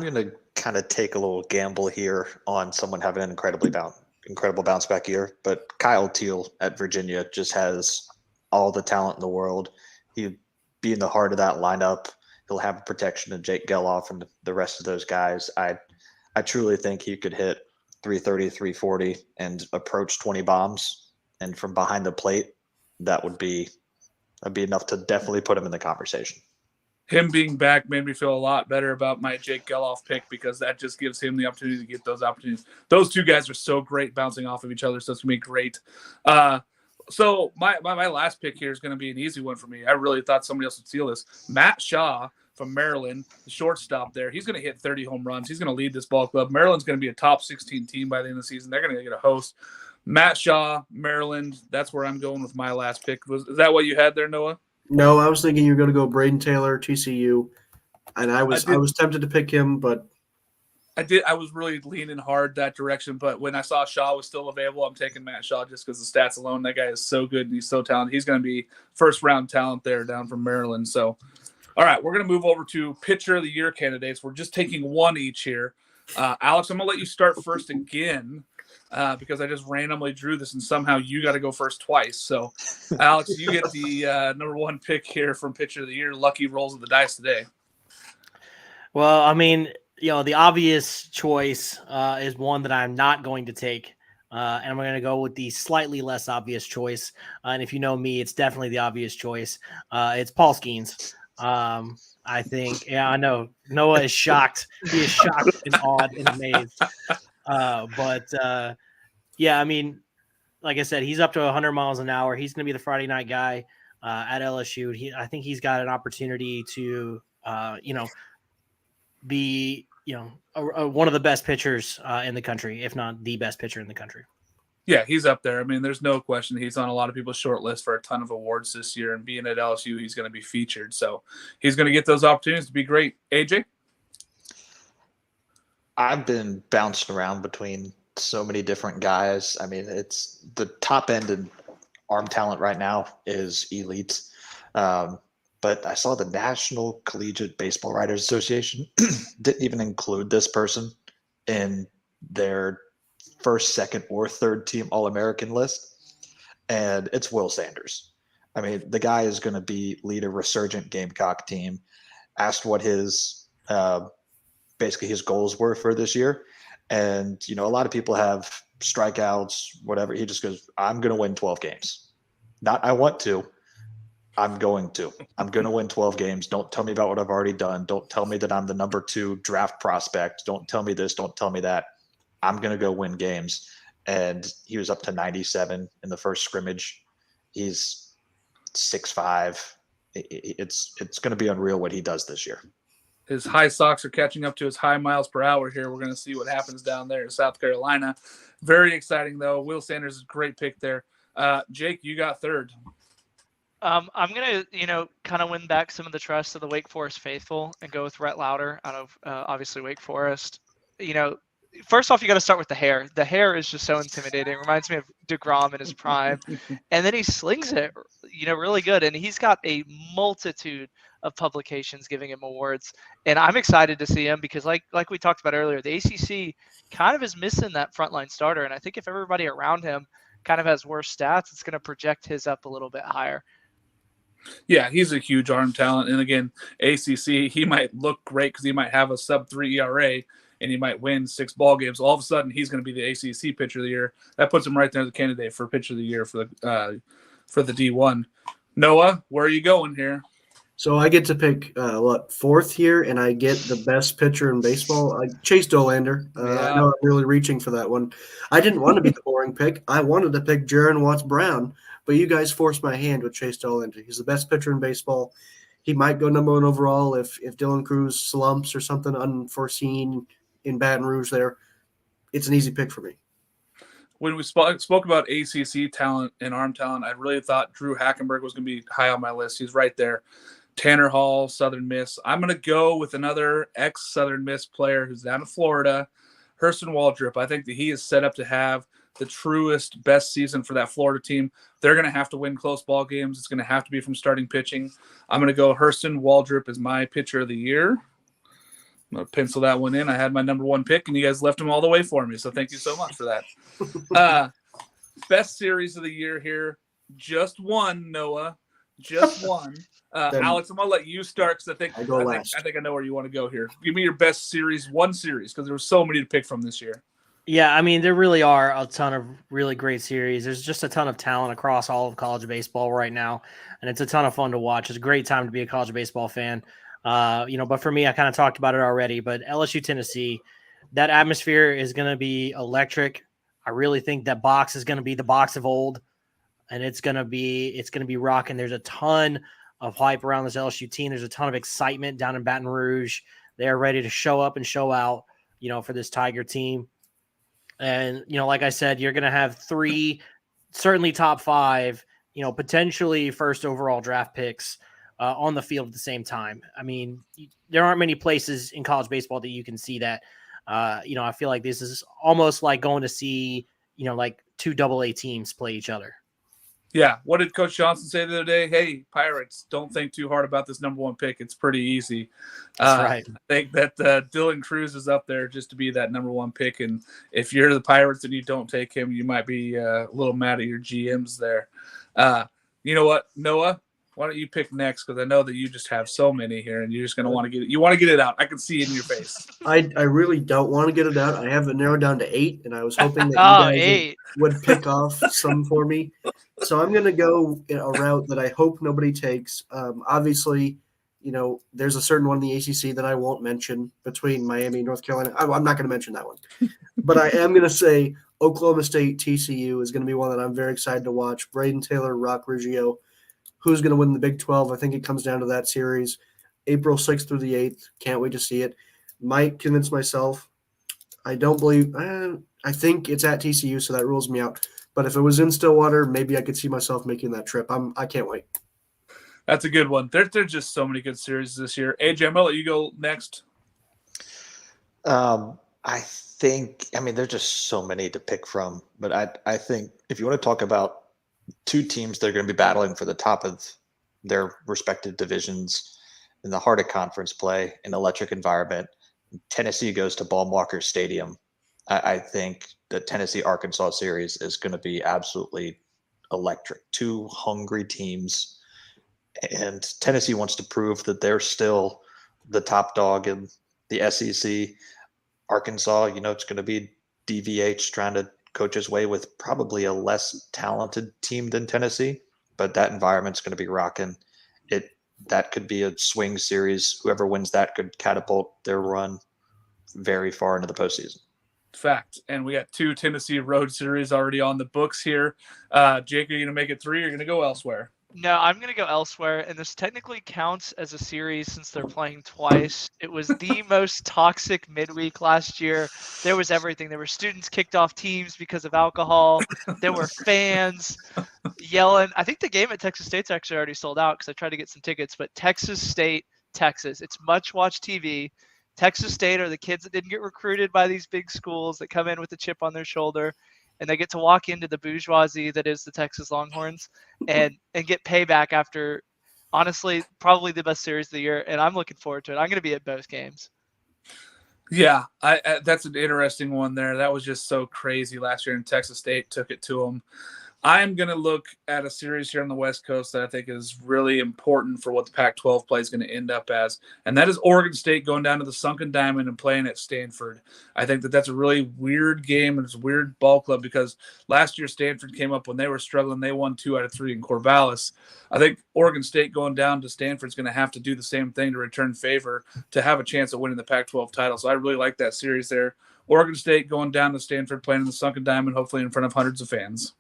going to kind of take a little gamble here on someone having an incredible bounce back year, but Kyle Teal at Virginia just has all the talent in the world. He'd be in the heart of that lineup. He'll have protection of Jake Geloff and the rest of those guys. I truly think he could hit 330, 340 and approach 20 bombs. And from behind the plate, that'd be enough to definitely put him in the conversation. Him being back made me feel a lot better about my Jake Geloff pick because that just gives him the opportunity to get those opportunities. Those two guys are so great bouncing off of each other, so it's going to be great. So my last pick here is going to be an easy one for me. I really thought somebody else would steal this. Matt Shaw from Maryland, the shortstop there. He's going to hit 30 home runs. He's going to lead this ball club. Maryland's going to be a top 16 team by the end of the season. They're going to get a host. Matt Shaw, Maryland, that's where I'm going with my last pick. Is that what you had there, Noah? No, I was thinking you were going to go Braden Taylor, TCU, and I was tempted to pick him, but I was really leaning hard that direction, but when I saw Shaw was still available, I'm taking Matt Shaw just because the stats alone. That guy is so good and he's so talented. He's going to be first-round talent there down from Maryland. So, all right, we're going to move over to Pitcher of the Year candidates. We're just taking one each here. Alex, I'm going to let you start first again. Because I just randomly drew this and somehow you got to go first twice. So, Alex, you get the number one pick here from Pitcher of the Year. Lucky rolls of the dice today. Well, I mean, the obvious choice is one that I'm not going to take. And I'm going to go with the slightly less obvious choice. And if you know me, it's definitely the obvious choice. It's Paul Skeens. I think, I know Noah is shocked. He is shocked and awed and amazed. Yeah, I mean, like I said, he's up to 100 miles an hour. He's going to be the Friday night guy at LSU. I think he's got an opportunity to, be, one of the best pitchers in the country, if not the best pitcher in the country. Yeah, he's up there. I mean, there's no question. He's on a lot of people's short list for a ton of awards this year, and being at LSU, he's going to be featured. So he's going to get those opportunities to be great. AJ? I've been bouncing around between so many different guys. I mean, it's the top end in arm talent right now is elite. But I saw the National Collegiate Baseball Writers Association didn't even include this person in their first, second, or third team All-American list. And it's Will Sanders. I mean, the guy is going to lead a resurgent Gamecock team. Asked what his basically his goals were for this year. And, a lot of people have strikeouts, whatever. He just goes, I'm going to win 12 games. Not I want to. I'm going to. I'm going to win 12 games. Don't tell me about what I've already done. Don't tell me that I'm the number 2 draft prospect. Don't tell me this. Don't tell me that. I'm going to go win games. And he was up to 97 in the first scrimmage. He's 6'5". It's going to be unreal what he does this year. His high socks are catching up to his high miles per hour here. We're going to see what happens down there in South Carolina. Very exciting, though. Will Sanders is a great pick there. Jake, you got third. I'm going to, kind of win back some of the trust of the Wake Forest faithful and go with Rhett Lauder out of, obviously, Wake Forest. First off, you got to start with the hair. The hair is just so intimidating. It reminds me of DeGrom in his prime. And then he slings it, really good. And he's got a multitude of publications giving him awards. And I'm excited to see him because like we talked about earlier, the ACC kind of is missing that frontline starter. And I think if everybody around him kind of has worse stats, it's going to project his up a little bit higher. Yeah, he's a huge arm talent. And again, ACC, he might look great because he might have a sub-3 ERA and he might win 6 ball games. All of a sudden, he's going to be the ACC Pitcher of the Year. That puts him right there as the candidate for Pitcher of the Year for the D1. Noah, where are you going here? So I get to pick fourth here, and I get the best pitcher in baseball, Chase Dollander. I know I'm really reaching for that one. I didn't want to be the boring pick. I wanted to pick Jaron Watts-Brown, but you guys forced my hand with Chase Dollander. He's the best pitcher in baseball. He might go number 1 overall if Dylan Cruz slumps or something unforeseen in Baton Rouge there. It's an easy pick for me. When we spoke about ACC talent and arm talent, I really thought Drew Hackenberg was going to be high on my list. He's right there. Tanner Hall, Southern Miss. I'm going to go with another ex-Southern Miss player who's down in Florida, Hurston Waldrop. I think that he is set up to have the truest, best season for that Florida team. They're going to have to win close ball games. It's going to have to be from starting pitching. I'm going to go Hurston Waldrop as my pitcher of the year. I'm going to pencil that one in. I had my number one pick, and you guys left him all the way for me, so thank you so much for that. Best series of the year here. Just one, Noah. Just one. Alex, I'm going to let you start because I think I know where you want to go here. Give me your best series, one series, because there were so many to pick from this year. Yeah, I mean, there really are a ton of really great series. There's just a ton of talent across all of college baseball right now, and it's a ton of fun to watch. It's a great time to be a college baseball fan. But for me, I kind of talked about it already, but LSU, Tennessee, that atmosphere is going to be electric. I really think that box is going to be the box of old, and it's going to be rocking. There's a ton of hype around this LSU team. There's a ton of excitement down in Baton Rouge. They are ready to show up and show out, for this Tiger team. And, like I said, you're going to have 3, certainly top 5, potentially first overall draft picks on the field at the same time. I mean, there aren't many places in college baseball that you can see that. I feel like this is almost like going to see, like 2 AA teams play each other. Yeah. What did Coach Johnson say the other day? Hey, Pirates, don't think too hard about this number 1 pick. It's pretty easy. That's right. I think that Dylan Cruz is up there just to be that number 1 pick. And if you're the Pirates and you don't take him, you might be a little mad at your GMs there. You know what, Noah? Why don't you pick next? Because I know that you just have so many here, and you're just going to want to get it. You want to get it out. I can see it in your face. I really don't want to get it out. I have it narrowed down to 8, and I was hoping that you guys would pick off some for me. So I'm going to go in a route that I hope nobody takes. Obviously, there's a certain one in the ACC that I won't mention between Miami and North Carolina. I'm not going to mention that one. But I am going to say Oklahoma State TCU is going to be one that I'm very excited to watch. Braden Taylor, Rock Ruggio. Who's going to win the Big 12? I think it comes down to that series. April 6th through the 8th. Can't wait to see it. Might convince myself. I don't believe – I think it's at TCU, so that rules me out. But if it was in Stillwater, maybe I could see myself making that trip. I can't wait. That's a good one. There's just so many good series this year. AJ, I'm going to let you go next. There's just so many to pick from. But I think if you want to talk about 2 teams that are going to be battling for the top of their respective divisions in the heart of conference play, an electric environment, Tennessee goes to Baum-Walker Stadium. I think the Tennessee-Arkansas series is going to be absolutely electric. 2 hungry teams, and Tennessee wants to prove that they're still the top dog in the SEC. Arkansas, it's going to be DVH trying to coach his way with probably a less talented team than Tennessee, but that environment's going to be rocking. That could be a swing series. Whoever wins that could catapult their run very far into the postseason. Fact. And we got 2 Tennessee road series already on the books here. Jake, are you going to make it 3 or are you going to go elsewhere? No, I'm going to go elsewhere, and this technically counts as a series since they're playing twice. It was the most toxic midweek last year. There was everything. There were students kicked off teams because of alcohol. There were fans yelling. I think the game at Texas State's actually already sold out because I tried to get some tickets, but Texas State, Texas. It's much-watched TV. Texas State are the kids that didn't get recruited by these big schools that come in with a chip on their shoulder, and they get to walk into the bourgeoisie that is the Texas Longhorns and get payback after, honestly, probably the best series of the year, and I'm looking forward to it. I'm going to be at both games. Yeah, that's an interesting one there. That was just so crazy last year, and Texas State took it to them. I'm going to look at a series here on the West Coast that I think is really important for what the Pac-12 play is going to end up as, and that is Oregon State going down to the Sunken Diamond and playing at Stanford. I think that that's a really weird game, and it's a weird ball club because last year Stanford came up when they were struggling. They won 2 out of 3 in Corvallis. I think Oregon State going down to Stanford is going to have to do the same thing to return favor to have a chance at winning the Pac-12 title. So I really like that series there. Oregon State going down to Stanford, playing in the Sunken Diamond, hopefully in front of hundreds of fans.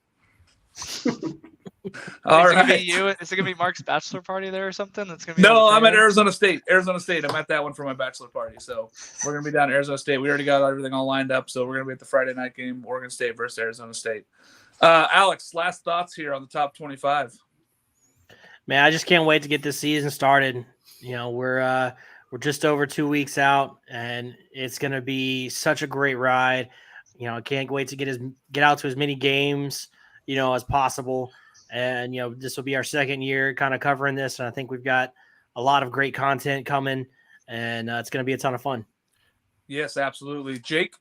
All right. Is it gonna be Mark's bachelor party there or something? That's gonna be no. I'm at Arizona State. I'm at that one for my bachelor party. So we're gonna be down at Arizona State. We already got everything all lined up. So we're gonna be at the Friday night game, Oregon State versus Arizona State. Alex, last thoughts here on the top 25. Man, I just can't wait to get this season started. We're just over 2 weeks out, and it's gonna be such a great ride. I can't wait to get out to as many games, as possible. And, this will be our second year kind of covering this. And I think we've got a lot of great content coming, and it's going to be a ton of fun. Yes, absolutely. Jake?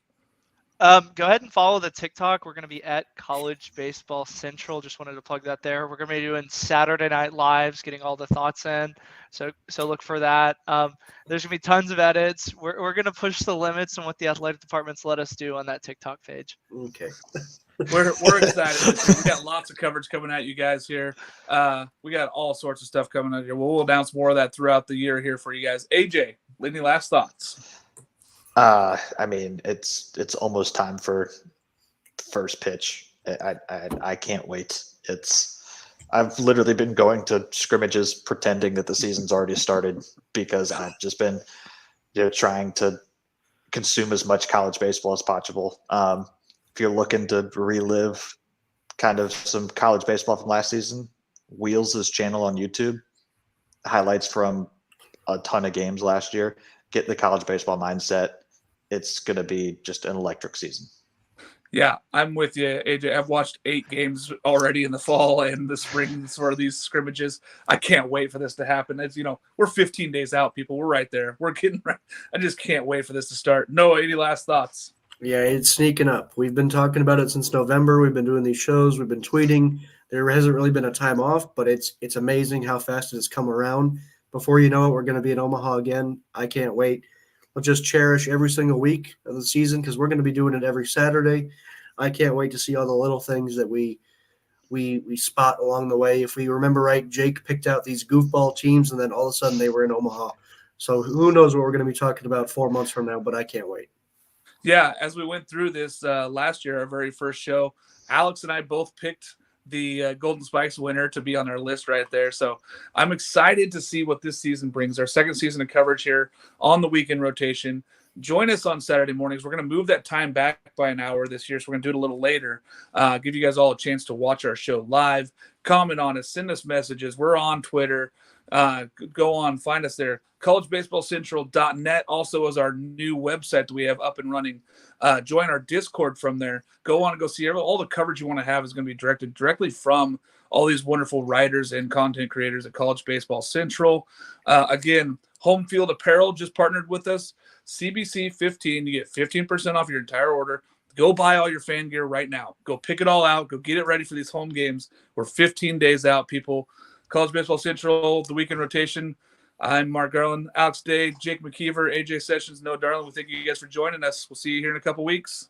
Go ahead and follow the TikTok. We're going to be at College Baseball Central. Just wanted to plug that there. We're going to be doing Saturday Night Lives, getting all the thoughts in. So look for that. There's going to be tons of edits. We're going to push the limits on what the athletic departments let us do on that TikTok page. Okay. We're excited. We got lots of coverage coming at you guys here. We got all sorts of stuff coming out here. We'll announce more of that throughout the year here for you guys. AJ, any last thoughts? I mean, it's almost time for first pitch. I can't wait. I've literally been going to scrimmages pretending that the season's already started because I've just been, trying to consume as much college baseball as possible. If you're looking to relive kind of some college baseball from last season, Wheels' channel on YouTube, highlights from a ton of games last year. Get the college baseball mindset. It's going to be just an electric season. Yeah, I'm with you, AJ. I've watched 8 games already in the fall and the spring for these scrimmages. I can't wait for this to happen. It's, we're 15 days out, people. We're right there. We're getting right. I just can't wait for this to start. Noah, any last thoughts? Yeah, it's sneaking up. We've been talking about it since November. We've been doing these shows. We've been tweeting. There hasn't really been a time off, but it's amazing how fast it has come around. Before you know it, we're going to be in Omaha again. I can't wait. We'll just cherish every single week of the season because we're going to be doing it every Saturday. I can't wait to see all the little things that we spot along the way. If we remember right, Jake picked out these goofball teams, and then all of a sudden they were in Omaha. So who knows what we're going to be talking about 4 months from now, but I can't wait. Yeah, as we went through this last year, our very first show, Alex and I both picked the Golden Spikes winner to be on our list right there. So I'm excited to see what this season brings. Our second season of coverage here on the weekend rotation. Join us on Saturday mornings. We're going to move that time back by an hour this year, so we're going to do it a little later. Give you guys all a chance to watch our show live, comment on us, send us messages. We're on Twitter. Go on, find us there. collegebaseballcentral.net also is our new website that we have up and running. Join our Discord from there. Go on and go see all the coverage you want to have is going to be directed directly from all these wonderful writers and content creators at College Baseball Central. Again, Home Field Apparel just partnered with us. CBC 15, you get 15% off your entire order. Go buy all your fan gear right now. Go pick it all out. Go get it ready for these home games. We're 15 days out, people. College Baseball Central, the weekend rotation. I'm Mark Garland, Alex Day, Jake McKeever, AJ Sessions, Noah Darling. We thank you guys for joining us. We'll see you here in a couple weeks.